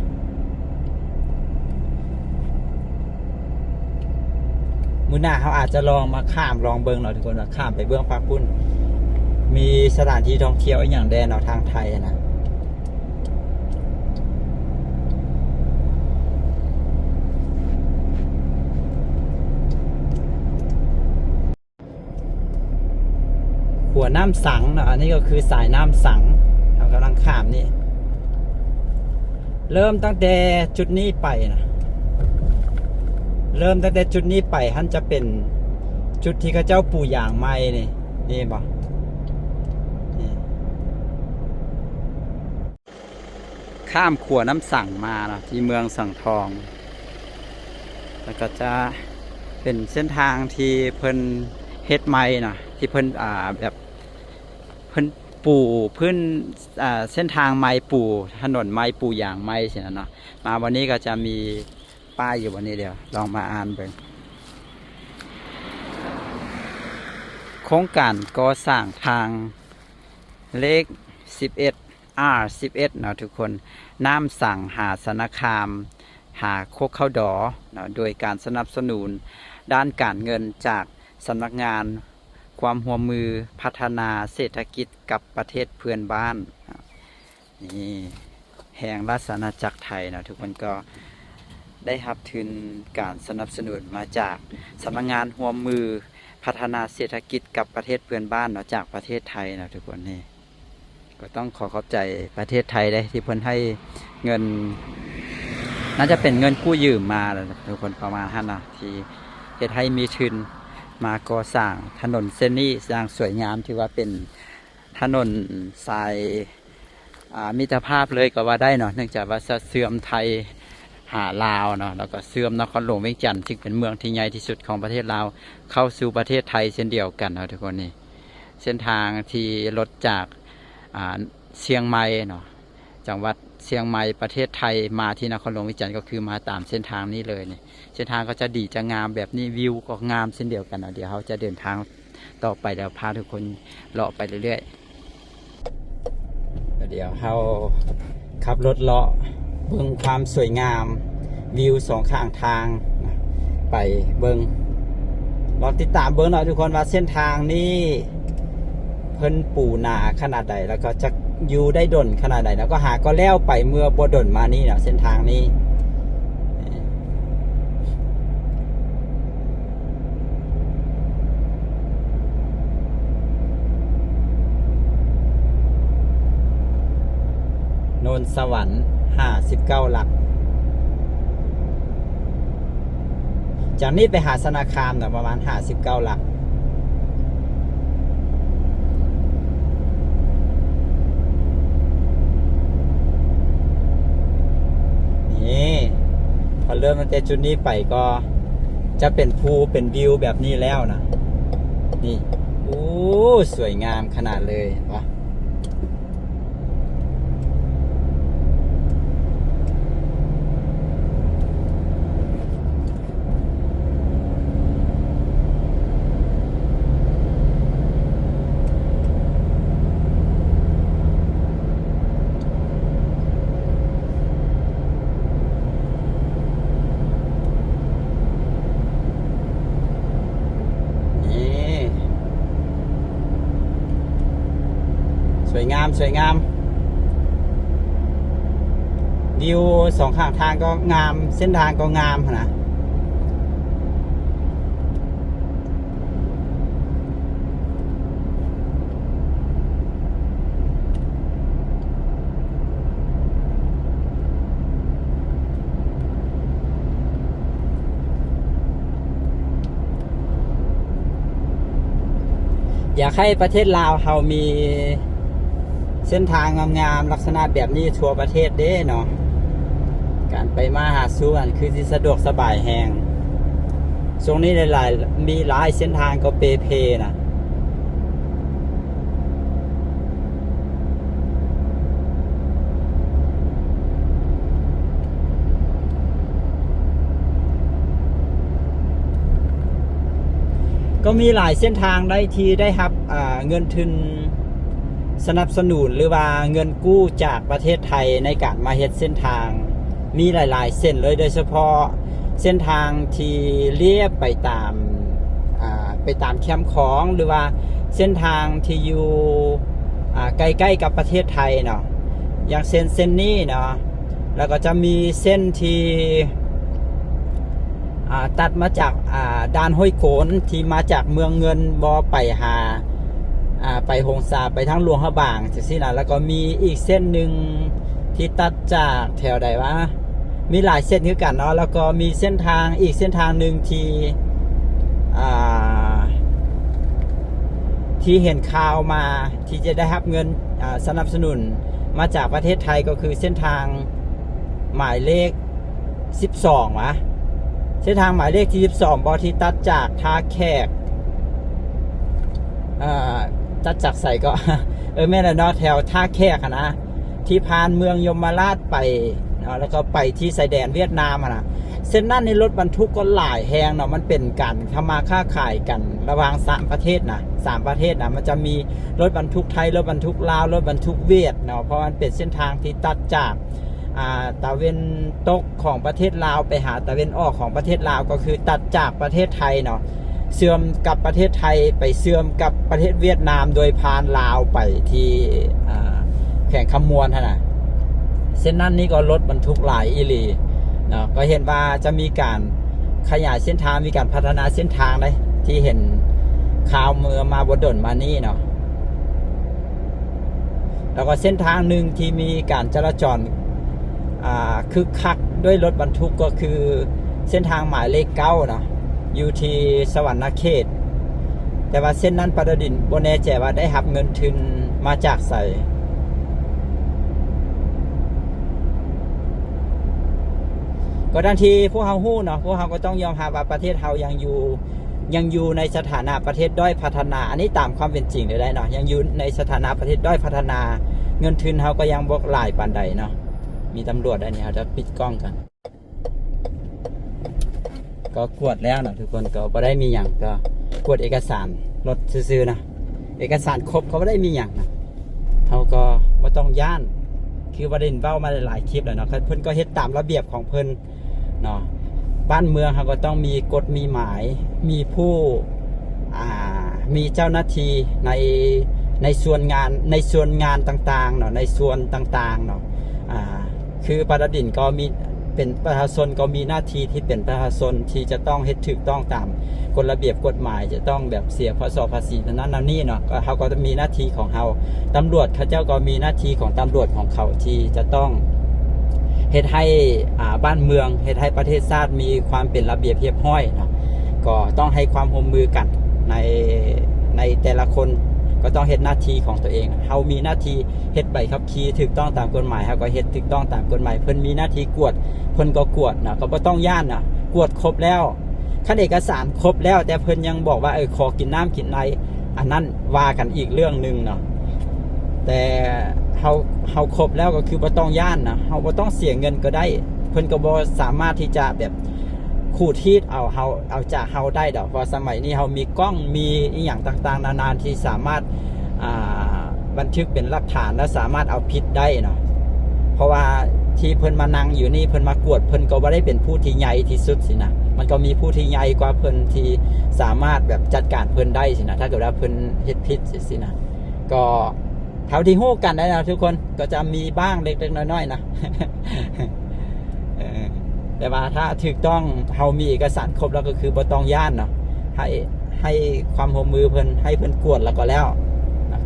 มื้อหน้าเขาอาจจะลองมาข้ามลองเบิ้งหน่อยทุกคนว่าข้ามไปเบื้องภาคพุ่นมีสถานที่ท่องเที่ยวอย่างแดนเอาทางไทยนะหัวน้ำสังนะอันนี้ก็คือสายน้ำสังเรากำลังข้ามนี่เริ่มตั้งแต่จุดนี้ไปนะท่านจะเป็นจุดที่เขาเจ้าปู่อย่างไม้นี่บ่ข้ามขัวน้ำสั่งมานะที่เมืองสังทองแล้วก็จะเป็นเส้นทางที่เพิ่นเฮ็ดไม้นะที่เพิ่นแบบเพิ่นปูพื้นเส้นทางไม้ปูถนนไม้ปูอย่างไม้สินะเนาะมาวันนี้ก็จะมีป้ายอยู่วันนี้เดียวลองมาอ่านเบิ่งโครงการก่อสร้างทางเลข11R11นะทุกคนน้ำสั่งหาสนคามหาโคกเข้าดอนะโดยการสนับสนุนด้านการเงินจากสำนักงานความร่วมมือพัฒนาเศรษฐกิจกับประเทศเพื่อนบ้านนี่แห่งราชอาณาจักรไทยนะทุกคนก็ได้รับทุนการสนับสนุนมาจากสำนักงานร่วมมือพัฒนาเศรษฐกิจกับประเทศเพื่อนบ้านนะจากประเทศไทยนะทุกคนนี่ก็ต้องขอบใจประเทศไทยได้ที่เพิ่นให้เงินน่าจะเป็นเงินกู้ยืมมาแล้วทุกคนประมาณนั้นนะที่เฮ็ดให้มีทุนมาก่อสร้างถนนเส้นนี้สร้างสวยงามที่ว่าเป็นถนนสายมิตรภาพเลยก็ว่าได้เนาะเนื่องจากว่าเสื่อมไทย หาลาวเนาะแล้วก็เสื่อมนครหลวงเวียงจันทร์ซึ่งเป็นเมืองที่ใหญ่ที่สุดของประเทศลาวเข้าสู่ประเทศไทยเช่นเดียวกันเนาะทุกคนนี่เส้นทางที่รถจากเชียงใหม่เนาะจังหวัดเชียงใหม่ประเทศไทยมาที่นครหลวงเวียงจันทร์ก็คือมาตามเส้นทางนี้เลยนี่เส้นทางก็จะดีจะงามแบบนี้วิวก็งามเช่นเดียวกันเนาะเดี๋ยวเขาจะเดินทางต่อไปแล้วพาทุกคนเลาะไปเรื่อยๆเดี๋ยวเขาขับรถเลาะเบิ่งความสวยงามวิวสองข้างทางไปเบิ่งลองติดตามเบิ่งหน่อยทุกคนว่าเส้นทางนี้เพิ่นปูหนาขนาดใดแล้วก็จะอยู่ได้ดนขนาดใดแล้วก็หาก็แล้วไปเมื่อบ่ดนมานี่เนาะเส้นทางนี้โนนสวรรค์59 หลักจากนี้ไปหาสนาคามนะประมาณ59 หลักนี่พอเริ่มตั้งแต่จุดนี้ไปก็จะเป็นภูเป็นวิวแบบนี้แล้วนะนี่โอ้สวยงามขนาดเลยวะสวยงามสวยงามวิวสองข้างทางก็งามเส้นทางก็งามนะอยากให้ประเทศลาวเรามีเส้นทางงามๆลักษณะแบบนี้ทั่วประเทศเด้เนาะการไปมาหาสู่กันคือที่สะดวกสบายแหงช่วงนี้มีหลายเส้นทางก็เปเพนะก็มีหลายเส้นทางได้ที่ได้รับเงินทุนสนับสนุนหรือว่าเงินกู้จากประเทศไทยในการมาเฮ็ดเส้นทางมีหลายๆเส้นเลยโดยเฉพาะเส้นทางที่เลียบไปตามแคมป์ของหรือว่าเส้นทางที่อยู่ใกล้ๆกับประเทศไทยเนาะอย่างเส้นนี้เนาะแล้วก็จะมีเส้นที่ตัดมาจากด่านห้วยโขนที่มาจากเมืองเงินบอไปหาไปหงสาไปทั้งหลวงพระบางจากที่นั่นแล้วก็มีอีกเส้นหนึ่งที่ตัดจากแถวใดวะมีหลายเส้นคือกันเนาะแล้วก็มีเส้นทางอีกเส้นทางหนึ่งที่เห็นข่าวมาที่จะได้รับเงินสนับสนุนมาจากประเทศไทยก็คือเส้นทางหมายเลข12วะเส้นทางหมายเลขที่12บอที่ตัดจากท่าแขกตัดจากใส่ก็ แม่ละเนาะแถวท่าแขกนะที่ผ่านเมืองยมราชไปแล้วก็ไปที่ชายแดนเวียดนามนะเส้นนั้นในรถบรรทุกก็หลายแหงเนาะมันเป็นการทำมาค้าขายกันระหว่าง3 ประเทศนะ3 ประเทศนะมันจะมีรถบรรทุกไทยรถบรรทุกลาวรถบรรทุกเวียดเนาะเพราะมันเป็นเส้นทางที่ตัดจากตะเวนตกของประเทศลาวไปหาตะเวนออกของประเทศลาวก็คือตัดจากประเทศไทยเนาะเชื่อมกับประเทศไทยไปเชื่อมกับประเทศเวียดนามโดยผ่านลาวไปที่แข่งขมวนนะเส้นนั้นนี่ก็รถบรรทุกหลายอีหลีเนาะก็เห็นว่าจะมีการขยายเส้นทางมีการพัฒนาเส้นทางเลยที่เห็นข่าวเมื่อมาบดลมานี่เนาะแล้วก็เส้นทางหนึ่งที่มีการจราจรคึกคักด้วยรถบรรทุกก็คือเส้นทางหมายเลข9เนาะอยู่ที่สวรรณเขตแต่ว่าเส้นนั้นประดิษฐ์บนแน่ใจว่าได้รับเงินทุนมาจากใส่ ก็ทันทีพวกเฮาฮู้เนาะพวกเฮาก็ต้องยอมรับว่าประเทศเฮายังอยู่ในสถานะประเทศด้อยพัฒนาอันนี้ตามความเป็นจริงเลยได้เนาะยังอยู่ในสถานะประเทศด้อยพัฒนาเงินทุนเฮาก็ยังบ่หลายปานใดเนาะมีตำรวจอันนี้เขาจะปิดกล้องกันก็กวดแล้วนะทุกคนก็บ่ได้มีหยังก็กวดเอกสารรถซื่อๆนะเอกสารครบเขาบ่ได้มีหยังนะเขาก็บ่ต้องย่านคือประเด็นเว้ามาหลายคลิปแล้วเนาะเพิ่นก็เฮ็ดตามระเบียบของเพิ่นเนาะบ้านเมืองเขาก็ต้องมีกฎมีหมายมีผู้มีเจ้าหน้าที่ในส่วนงานต่างๆเนาะในส่วนต่างๆเนาะคือประดิษฐ์ก็มีเป็นประชาชนก็มีหน้าที่ที่เป็นประชาชนที่จะต้องเฮ็ดถูกต้องตามกฎระเบียบกฎหมายจะต้องแบบเสียภาษีนั้นนี่เนาะก็เขาก็จะมีหน้าที่ของเขาตำรวจเขาเจ้าก็มีหน้าที่ของตำรวจของเขาที่จะต้องเฮ็ดให้บ้านเมืองเฮ็ดให้ประเทศชาติมีความเป็นระเบียบเรียบร้อยเนาะก็ต้องให้ความร่วมมือกันในแต่ละคนก็ต้องเฮ็ดหน้าที่ของตัวเองเฮามีหน้าที่เฮ็ดใบขับขี่ถูกต้องตามกฎหมายเฮาก็เฮ็ดถูกต้องตามกฎหมายเพิ่นมีหน้าที่กวดเพิ่นก็กวดนะก็บ่ต้องย่านนะกวดครบแล้วคันเอกสารครบแล้วแต่เพิ่นยังบอกว่าขอกินน้ำกินไหนอันนั้นว่ากันอีกเรื่องนึงเนาะแต่เฮาครบแล้วก็คือบ่ต้องย่านนะเฮาบ่ต้องเสียเงินก็ได้เพิ่นก็บ่สามารถที่จะแบบขูดรีดเอาจากเฮาได้ดอกเพราะสมัยนี้เฮามีกล้องมีอีหยังต่างๆนานาที่สามารถบันทึกเป็นหลักฐานและสามารถเอาผิดได้เนาะเพราะว่าที่เพิ่นมานั่งอยู่นี่เพิ่นมากวดเพิ่นก็บ่ได้เป็นผู้ที่ใหญ่ที่สุดสินะมันก็มีผู้ที่ใหญ่กว่าเพิ่นที่สามารถแบบจัดการเพิ่นได้สินะถ้าเกิดว่าเพิ่นเฮ็ดผิดสินะก็เท่าที่ฮู้กันได้นะทุกคนก็จะมีบ้างเล็กๆน้อยๆนะ แต่ว่าถ้าถูกต้องเฮามีเอกสารครบแล้วก็คือบ่ต้องย่านเนาะให้ความร่วมมือเพิ่นให้เพิ่นกวดแล้วก็แล้ว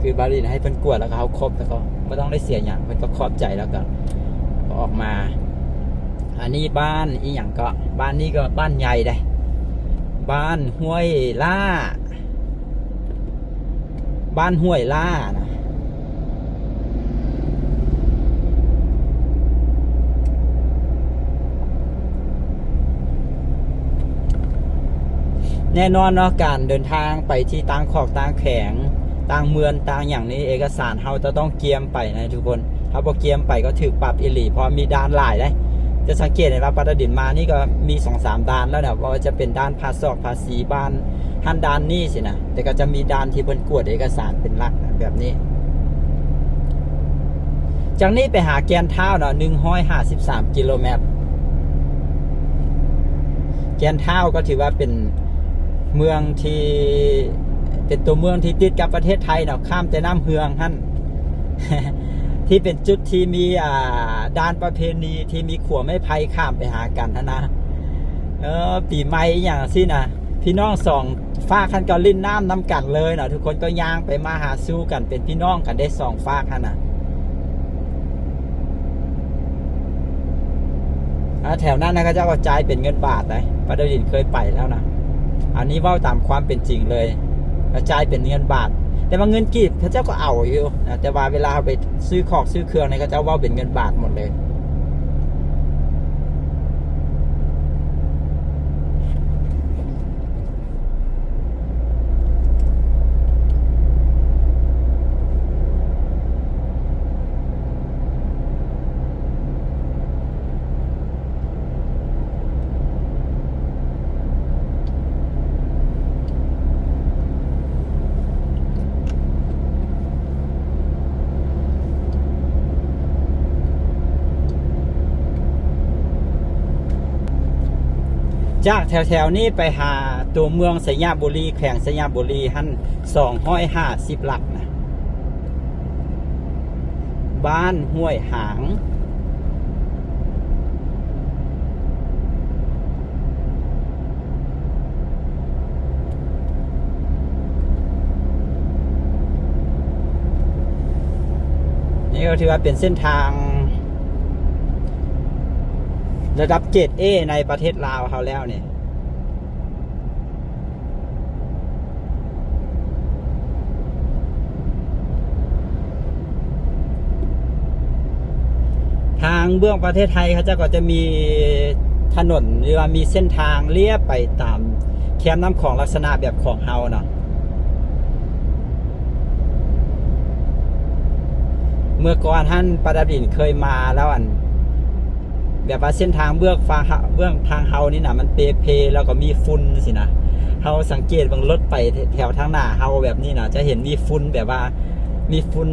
คือบาลีให้เพิ่นกวดแล้วก็เฮาครบแล้วก็บ่ต้องได้เสียหยังเพิ่นก็ขอบใจแล้วก็ออกมาอันนี้บ้านอีหยังก็บ้านนี้ก็บ้านใหญ่ได้บ้านห้วยล่าบ้านห้วยล่านะแน่นอนเนาะการเดินทางไปที่ต่างขอกต่างแข็งต่างเมืองต่างอย่างนี้เอกสารเฮาจะต้องเกียมไปนะทุกคนถ้าบ่เกียมไปก็ถูกปรับอีหลีเพราะมีด่านหลายเลยจะสังเกตเห็นว่าประดิษฐ์มานี่ก็มี 2-3 ด่านแล้วนะว่าจะเป็นด่านภาษีบ้านหันด่านนี่สินะแต่ก็จะมีด่านที่เพิ่นกวดเอกสารเป็นหลักแบบนี้จากนี้ไปหาแกนเท้าเนาะ153กิโลเมตรแกนเท้าก็ถือว่าเป็นเมืองที่เป็นตัวเมืองที่ติดกับประเทศไทยเนาะข้ามแต่น้ำเฮืองหั่น ที่เป็นจุดที่มีด้านประเพณีที่มีขัวไม้ไผ่ข้ามไปหากันนะปีใหม่อย่างสินะพี่น้องสองฝากกันก็ลิ้นน้ำน้ำกันเลยเนาะทุกคนก็ย่างไปมาหาสู้กันเป็นพี่น้องกันได้2ฝากหั่นน่ะแถวนั้นนะเขาจะกระจายเป็นเงินบาทเลยประดิษฐ์เคยไปแล้วนะอันนี้เว้าตามความเป็นจริงเลยกระจายเป็นเงินบาทแต่ว่าเงินกีบเขาเจ้าก็เอาอยู่นะแต่ว่าเวลาไปซื้อของซื้อเครื่องเนี่ยเขาเจ้าเว้าเป็นเงินบาทหมดเลย จากแถวๆนี้ไปหาตัวเมืองสยามบุรีแขวงสยามบุรีหัน250 หลักนะบ้านห้วยหางนี่ก็ถือว่าเป็นเส้นทางระดับเกรด A ในประเทศลาวเขาแล้วเนี่ยทางเบื้องประเทศไทยเขาจะก็จะมี ถนนหรือว่ามีเส้นทางเลียบไปตามแคมน้ำของลักษณะแบบของเฮาเนาะเมื่อก่อนท่านประดับดินเคยมาแล้วแบบว่าเส้นทางเบื้องทางเฮานี่นะมันเพแล้วก็มีฝุ่นสินะเฮาสังเกตบางรถไปแถวทางหน้าเฮาแบบนี้นะจะเห็นมีฝุ่นแบบว่ามีฝุ่น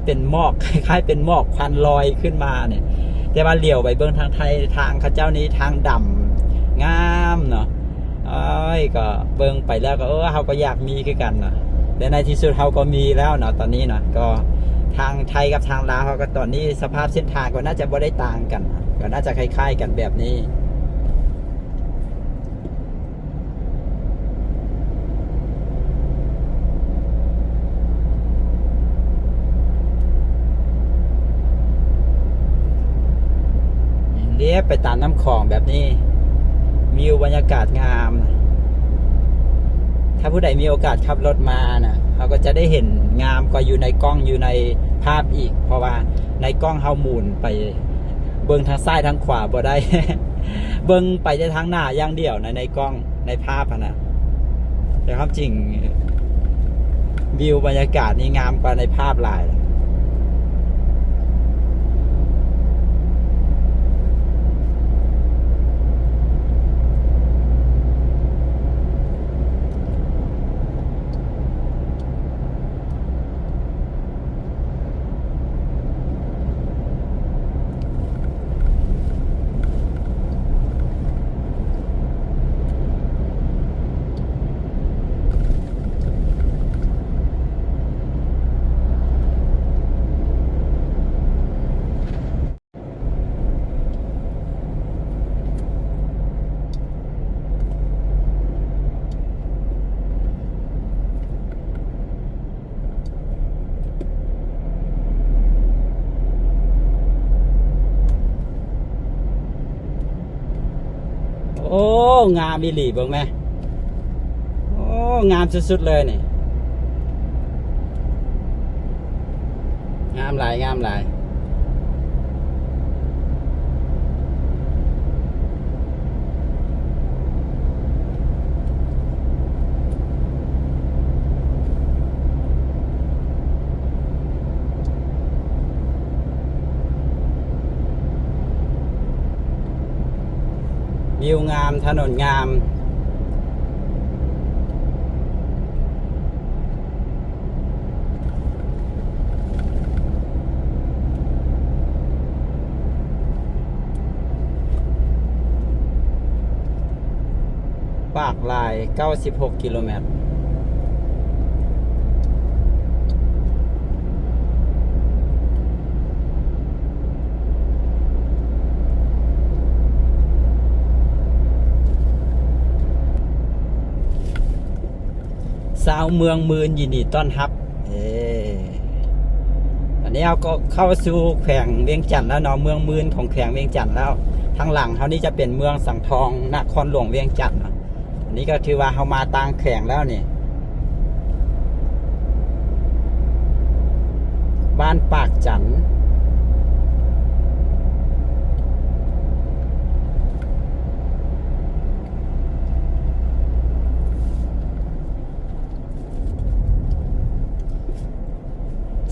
เป็นหมอกคล้ายๆเป็นหมอกควันลอยขึ้นมาเนี่ยแต่ว่าเลี้ยวไปเบื้องทางไทยทางข้าเจ้านี้ทางดำงามเนาะก็เบิ่งไปแล้วก็เฮาก็อยากมีคือกันเนาะแต่ในที่สุดเฮาก็มีแล้วเนาะตอนนี้เนาะก็ทางไทยกับทางลาวเขาก็ตอนนี้สภาพเส้นทางก็น่าจะบ่ได้ต่างกันก็น่าจะคล้ายๆกันแบบนี้เลี้ยไปตามน้ำคลองแบบนี้วิวบรรยากาศงามถ้าผู้ใดมีโอกาสขับรถมานะเขาก็จะได้เห็นงามกว่าอยู่ในกล้องอยู่ในภาพอีกเพราะว่าในกล้องเฮาหมุนไปเบิ่งทางซ้ายทางขวาบ่ได้ เบิ่งไปแต่ทางหน้าอย่างเดียวในกล้องในภาพนะแต่ความจริงวิวบรรยากาศนี่งามกว่าในภาพหลายโอ้งามอีหลีเบิ่งไหมโอ้งามสุดๆเลยนี่งามหลายงามหลายวิวงามถนนงามปากลาย96กิโลเมตรสาวเมืองมืนยินดีต้อนรับอันนี้เราก็เข้าสู่แขวงเวียงจันทน์แล้วเนาะเมืองมืนของแขวงเวียงจันทน์แล้วทางหลังเขานี่จะเป็นเมืองสังทองนครหลวงเวียงจันทน์อันนี้ก็ถือว่าเขามาต่างแขวงแล้วนี่บ้านปากจันทน์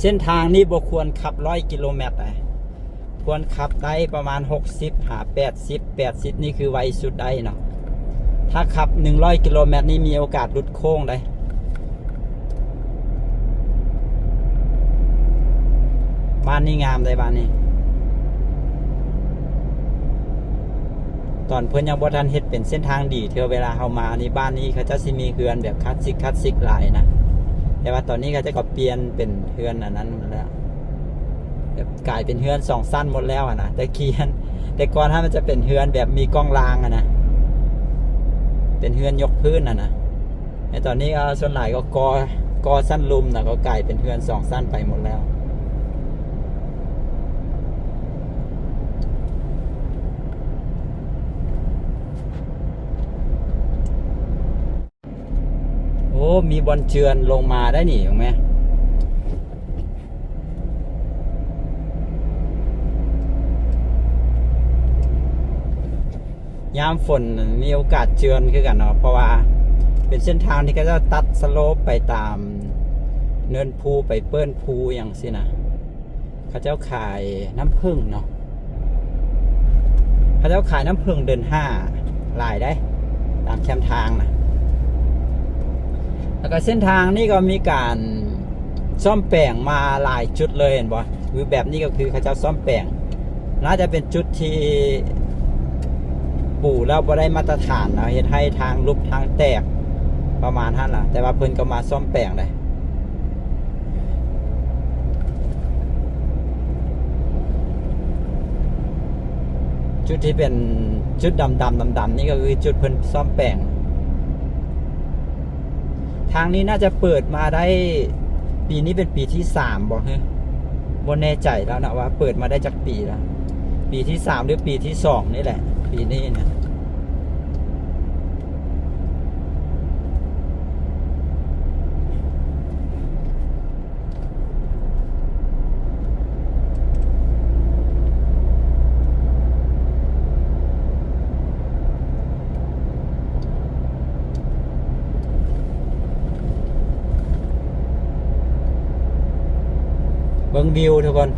เส้นทางนี้บ่ควรขับ100กิโลเมตรควรขับได้ประมาณ60หา80นี่คือไวสุดได้เนาะถ้าขับ100กิโลเมตรนี่มีโอกาสหลุดโค้งได้บ้านนี้งามเลยบ้านนี้ตอนเพิ่นยังบ่ทันเฮ็ดเป็นเส้นทางดีเท่าเวลาเฮามานี่บ้านนี้เขาจะสิมีเฮือนแบบคลาสสิกหลายนะแต่ว่าตอนนี้เขาจะก็เปลี่ยนเป็นเฮือนอันนั้นหมดแล้วแบบกลายเป็นเฮือน2สั้นหมดแล้วนะแต่ก่อนถ้ามันจะเป็นเฮือนแบบมีกล้องรางนะเป็นเฮือนยกพื้นนะในตอนนี้ก็ส่วนหลายก็กอสั้นลุมนะก็กลายเป็นเฮือน2สั้นไปหมดแล้วโอ้มีบอลเจือนลงมาได้หนิถูกไหม ยามฝนมีโอกาสเจือนคือกันเนาะเพราะว่าเป็นเส้นทางที่เขาจะตัดสโลปไปตามเนินภูไปเปิ้นภูอย่างสินะเขาเจ้าขายน้ำผึ้งเนาะเขาเจ้าขายน้ำผึ้งเดือน5หลายได้ตามแคมทางนะแล้วก็เส้นทางนี่ก็มีการซ่อมแปลงมาหลายจุดเลยเห็นบ่คือแบบนี้ก็คือเขาเจ้าซ่อมแปลงน่าจะเป็นจุดที่ปู่แล้วบ่ได้มาตรฐานนะเฮ็ดให้ทางลุกทางแตกประมาณนั้นล่ะแต่ว่าเพิ่นก็มาซ่อมแปลงได้จุดที่เป็นจุดดำนี่ก็คือจุดเพิ่นซ่อมแปลงทางนี้น่าจะเปิดมาได้ปีนี้เป็นปีที่3บ่ฮะบ่แน่ใจแล้วนะว่าเปิดมาได้จากปีแล้วปีที่3หรือปีที่2นี่แหละปีนี้เนี่ยเบิ่งวิวทุกคน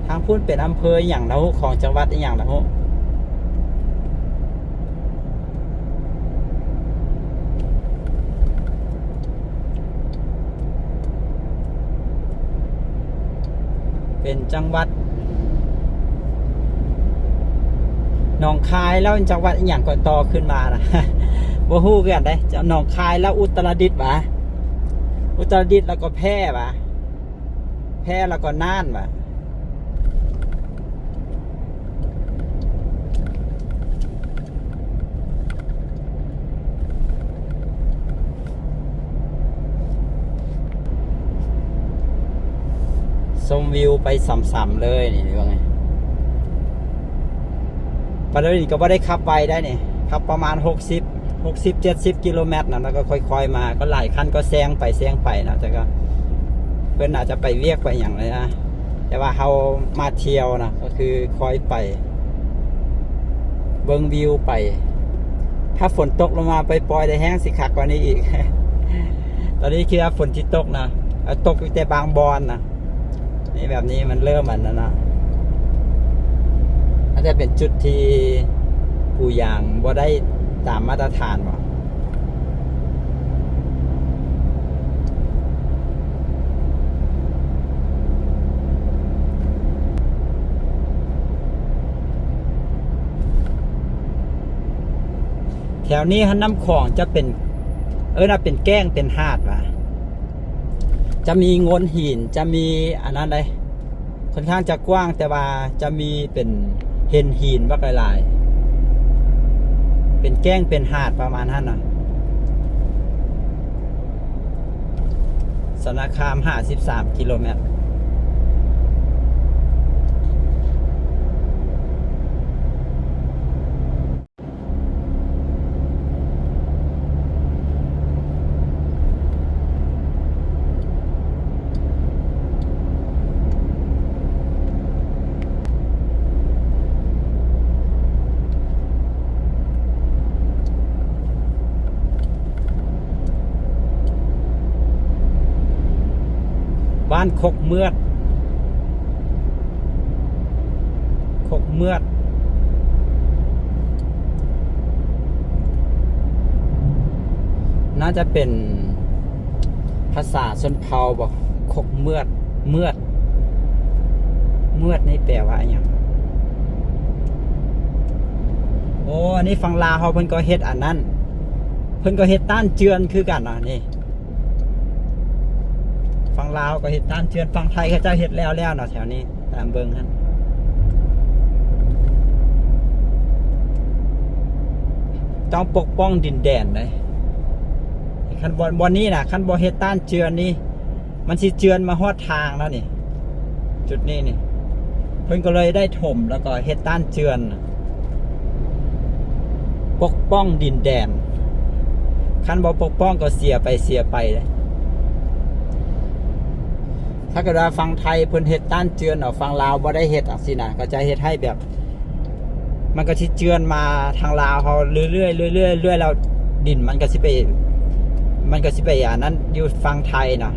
ทางพูดเป็นอำเภออย่างละของจังหวัดอย่างละเป็นจังหวัดหนองคายแล้วจังหวัดอย่างก็ต่อขึ้นมานะ บ่ฮู้กันได้จะหนองคายแล้วอุตรดิตถ์วะอุตรดิตถ์แล้วก็แพร่วะแพร่แล้วก็น่านวะชมวิวไปสัมๆเลยนี่ว่าไงปกติก็บ่ได้ขับไปได้นี่ขับประมาณ60-70 กิโลเมตรนะแล้วก็ค่อยๆมาก็หลายคันก็แซงไปนะแต่ก็เพื่อนอาจจะไปเวียกไปอย่างไรนะแต่ว่าเขามาเที่ยวนะก็คือคอยไปเบิ้งวิวไปถ้าฝนตกลงมาไปปล่อยได้แห้งสิคักกว่านี้อีก ตอนนี้คือฝนที่ตกนะตกแต่บางบอนนะนี่แบบนี้มันเริ่มมันแล้วนะอาจจะเป็นจุดที่ผู้ยางบ่ได้ตามมาตรฐานบ่แถวนี้น้ำคลองจะเป็นน่าเป็นแก้งเป็นหาดว่ะจะมีโงนหินจะมีอันนั้นเลยค่อนข้างจะกว้างแต่ว่าจะมีเป็นเห็นหินบักหลายๆเป็นแก้งเป็นหาดประมาณนั้นน่ะสารคาม53 กิโลเมตรบ้านคกเมือดน่าจะเป็นภาษาชนเผ่าบอกคกเมือดนี่แปลว่าอย่างโอ้อันนี้ฝั่งลาวเขาเพิ่นก็เฮ็ดอันนั้นเพิ่นก็เฮ็ดต้านเจือนคือกันนะนี่ฝั่งลาวก็เห็ดต้านเชือนฝั่งไทยเขาเจ้าเห็ดแล้วเนาะแถวนี้ตามเบิ้งท่านต้องปกป้องดินแดนเลยขั้นบนนี้นะขั้นบอเห็ดต้านเชือนนี่มันสิเชือนมาฮอดทางแล้วนี่จุดนี้นี่เพิ่นก็เลยได้ถมแล้วก็เห็ดต้านเชือนปกป้องดินแดนขั้นบอปกป้องก็เสียไปเลย ถ้าเกิดว่าฟังไทยเพิ่นเฮ็ดต้านเจือนฟังลาวบ่ได้เฮ็ดสินะก็จะเฮ็ดให้แบบ มันก็สิเจือนมาทางลาวเขาเรื่อยๆเรื่อยๆเรื่อยๆแล้วดินมันก็สิไปนั้นอยู่ฟังไทยเนาะ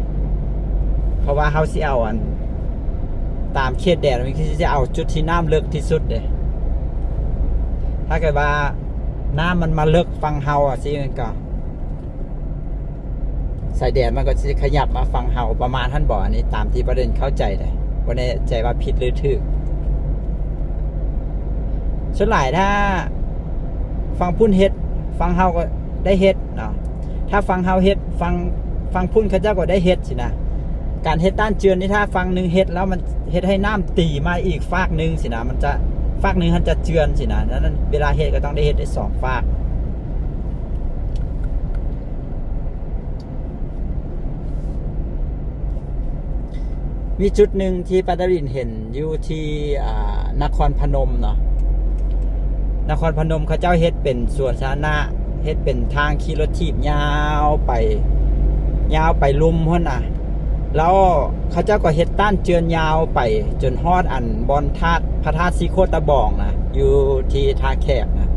เพราะว่าเฮาสิเอาตามเขตแดนมันคือจะเอาจุดที่น้ำลึกที่สุดเด้ถ้าเกิดว่าน้ำมันมาลึกฟังเฮาสิมันก็สายแดนมันก็จะขยับมาฟังเฮาประมาณท่านบอกอันนี้ตามที่ประเด็นเข้าใจได้บ่แน่ใจว่าผิดหรือถูกส่วนหลายถ้าฟังพุ่นเฮ็ดฟังเฮาก็ได้เฮ็ดเนาะถ้าฟังเฮาเฮ็ดฟังพุ่นเขาเจ้าก็ได้เฮ็ดสินะการเฮ็ดต้านเจือนนี่ถ้าฟังหนึ่งเฮ็ดแล้วมันเฮ็ดให้น้ำตีมาอีกฟากหนึ่งสินะมันจะฟากหนึ่งมันจะเจือนสินะนั้นเวลาเฮ็ดก็ต้องได้เฮ็ดได้สองฟากมีจุดหนึ่งที่ปาดารินเห็นอยู่ที่นครพนมเนาะนครพนมเขาเจ้าเฮ็ดเป็นสวนสาธารณะเฮ็ดเป็นทางขี่รถถีบยาวไปลุ่มพุ่นน่ะแล้วเขาเจ้าก็เฮ็ดต้านเจือนยาวไปจนฮอดบอนพระธาตุสีโคตะบองนะอยู่ที่ท่าแขกนะ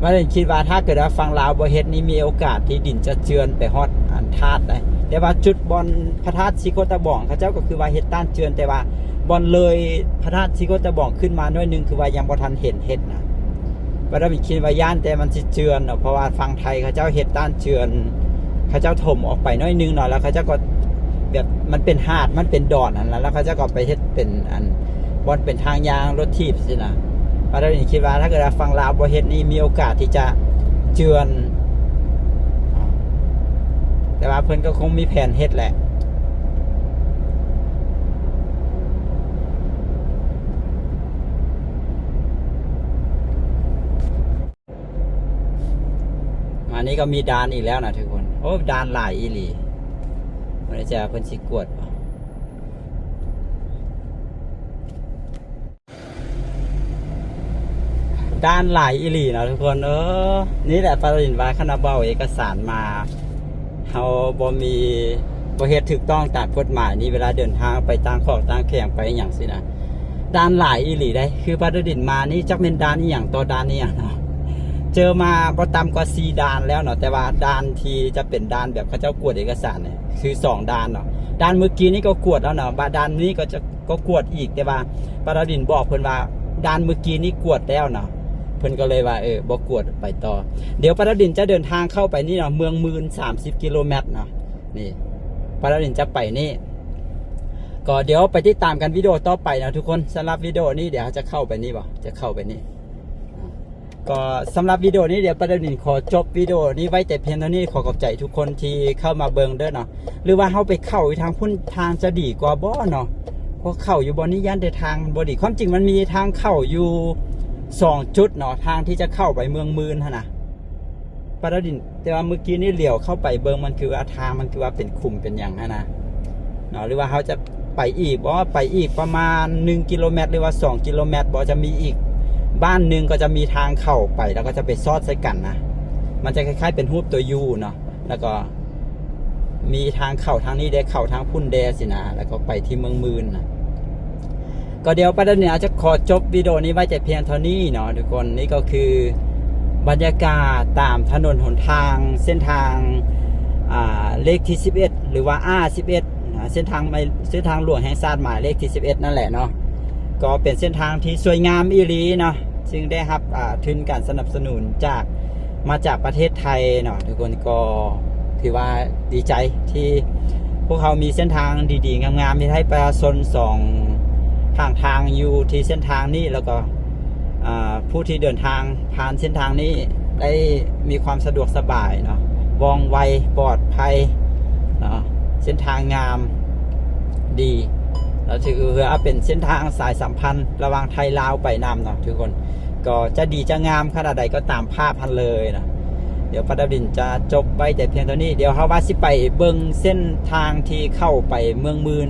ว่าเรนคิดว่าถ้าเกิดว่าฟังลาวบ่เฮ็ดนี่มีโอกาสที่ดินจะเจือนไปฮอดธาตุได้แต่ว่าจุดบอนพระธาตุสีโคตะบองเขาเจ้าก็คือว่าเฮ็ดต้านเจือนแต่ว่าบอนเลยพระธาตุสีโคตะบองขึ้นมาหน่อยนึงคือว่ายังบ่ทันเห็นเฮ็ดนะว่าเราคิดว่าย่านแต่มันสิเจือนเนาะเพราะว่าฝั่งไทยเขาเจ้าเฮ็ดต้านเจือนเขาเจ้าถมออกไปน้อยนึงเนาะแล้วเขาเจ้าก็แบบมันเป็นหาดมันเป็นดอนนั่นแล้วเขาเจ้าก็ไปเฮ็ดเป็นบอนเป็นทางยางรถถีบสินะว่าเราคิดว่าถ้าเกิดฝั่งลาวบ่เฮ็ดนี่มีโอกาสที่จะเจือนแต่ว่าเพิ่นก็คงมีแผนเฮ็ดแหละอันนี้ก็มีดานอีกแล้วนะทุกคนโอ้ดานหลายอีหลีมันจะเพิ่นสิกวดดานหลายอีหลีนะทุกคนนี่แหละปารินว่าคณะเบาเอกสารมาเฮาบ่เฮ็ดถูกต้องตามกฎหมายนี่เวลาเดินทางไปต่างขอกต่างแข่งไปหยังสินะดานหลายอีหลีได้คือปารินมานี่จักเป็นดานอีหยังต่อดานนี่หยังเนาะเจอมาบ่ต่ำกว่า4ด่านแล้วเนาะแต่ว่าด่านที่จะเป็นด่านแบบเขาเจ้ากวดเอกสารเนี่ยคือ2ด่านเนาะด่านเมื่อกี้นี่ก็กวดแล้วเนาะด่านนี้ก็กวดอีกแต่ว่าปาราดินบอกเพิ่นว่าด่านเมื่อกี้นี่กวดแล้วเนาะเพิ่นก็เลยว่าบ่กวดไปต่อเดี๋ยวปาราดินจะเดินทางเข้าไปนี่เนาะเมืองมืน30กิโลเมตรเนาะนี่ปาราดินจะไปนี่ก็เดี๋ยวไปติดตามกันวิดีโอต่อไปนะทุกคนสำหรับวิดีโอนี้เดี๋ยวจะเข้าไปนี่บ่จะเข้าไปนี่ก็สำหรับวิดีโอนี้เดี๋ยวประเด็นขอจบวิดีโอนี้ไว้แต่เพียงเท่านี้ขอขอบใจทุกคนที่เข้ามาเบิ่งเด้อเนาะหรือว่าเฮาไปเข้าทางพุ่นทางจะดีกว่าบ่เนาะเพราะเข้าอยู่บ่นี้ย่านแต่ทางบ่ดีความจริงมันมีทางเข้าอยู่2จุดเนาะทางที่จะเข้าไปเมืองมืนหั่นน่ะประเด็นแต่ว่าเมื่อกี้นี่เลี้ยวเข้าไปเบิ่งมันคือว่าทางมันคือว่าเป็นคุมเป็นหยังหั่นนะเนาะหรือว่าเฮาจะไปอีกบ่ไปอีกประมาณ1กิโลเมตรหรือว่า2กิโลเมตรบ่จะมีอีกบ้านหนึ่งก็จะมีทางเข้าไปแล้วก็จะไปซอดใส่กันนะมันจะคล้ายๆเป็นรูปตัวยูเนาะแล้วก็มีทางเข้าทางนี้ได้เข้าทางพุ่นแดสินะแล้วก็ไปที่เมืองมืนนะก็เดี๋ยวประเด็นเนี่ยจะขอจบวิดีโอนี้ไว้แต่เพียงเท่านี้เนาะทุกคนนี่ก็คือบรรยากาศตามถนนหนทางเส้นทางเลขที่11หรือว่าR11เส้นทางหลวงแห่งชาติหมายเลขที่11นั่นแหละเนาะก็เป็นเส้นทางที่สวยงามอีหลีเนาะซึ่งได้รับทุนการสนับสนุนมาจากประเทศไทยเนาะทุกคนก็ถือว่าดีใจที่พวกเขามีเส้นทางดีๆงามๆที่ให้ประชาชน2ทางอยู่ที่เส้นทางนี้แล้วก็ผู้ที่เดินทางผ่านเส้นทางนี้ได้มีความสะดวกสบายเนาะว่องไวปลอดภัยเนาะเส้นทางงามดีเราถือว่าเป็นเส้นทางสายสัมพันธ์ระหว่างไทยลาวไปนำเนาะทุกคนก็จะดีจะงามขนาดใดก็ตามภาพพันเลยนะเดี๋ยวปาดาดินจะจบไปแต่เพียงเท่านี้เดี๋ยวเขาว่าสิไปเบิ่งเส้นทางที่เข้าไปเมืองมืน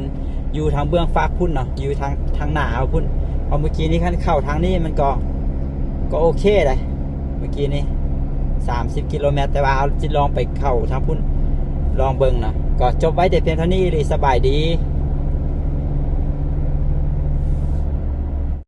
อยู่ทางเบื้องฟ้าพุ่นเนาะอยู่ทางหนาเอาพุ่นพอเมื่อกี้นี้ขั้นเข้าทางนี้มันก็โอเคเลยเมื่อกี้นี้30กิโลเมตรแต่ว่าเอาจิลองไปเข้าทางพุ่นลองเบิ่งนะ ก็จบไว้แต่เพียงเท่านี้เลยสบายดี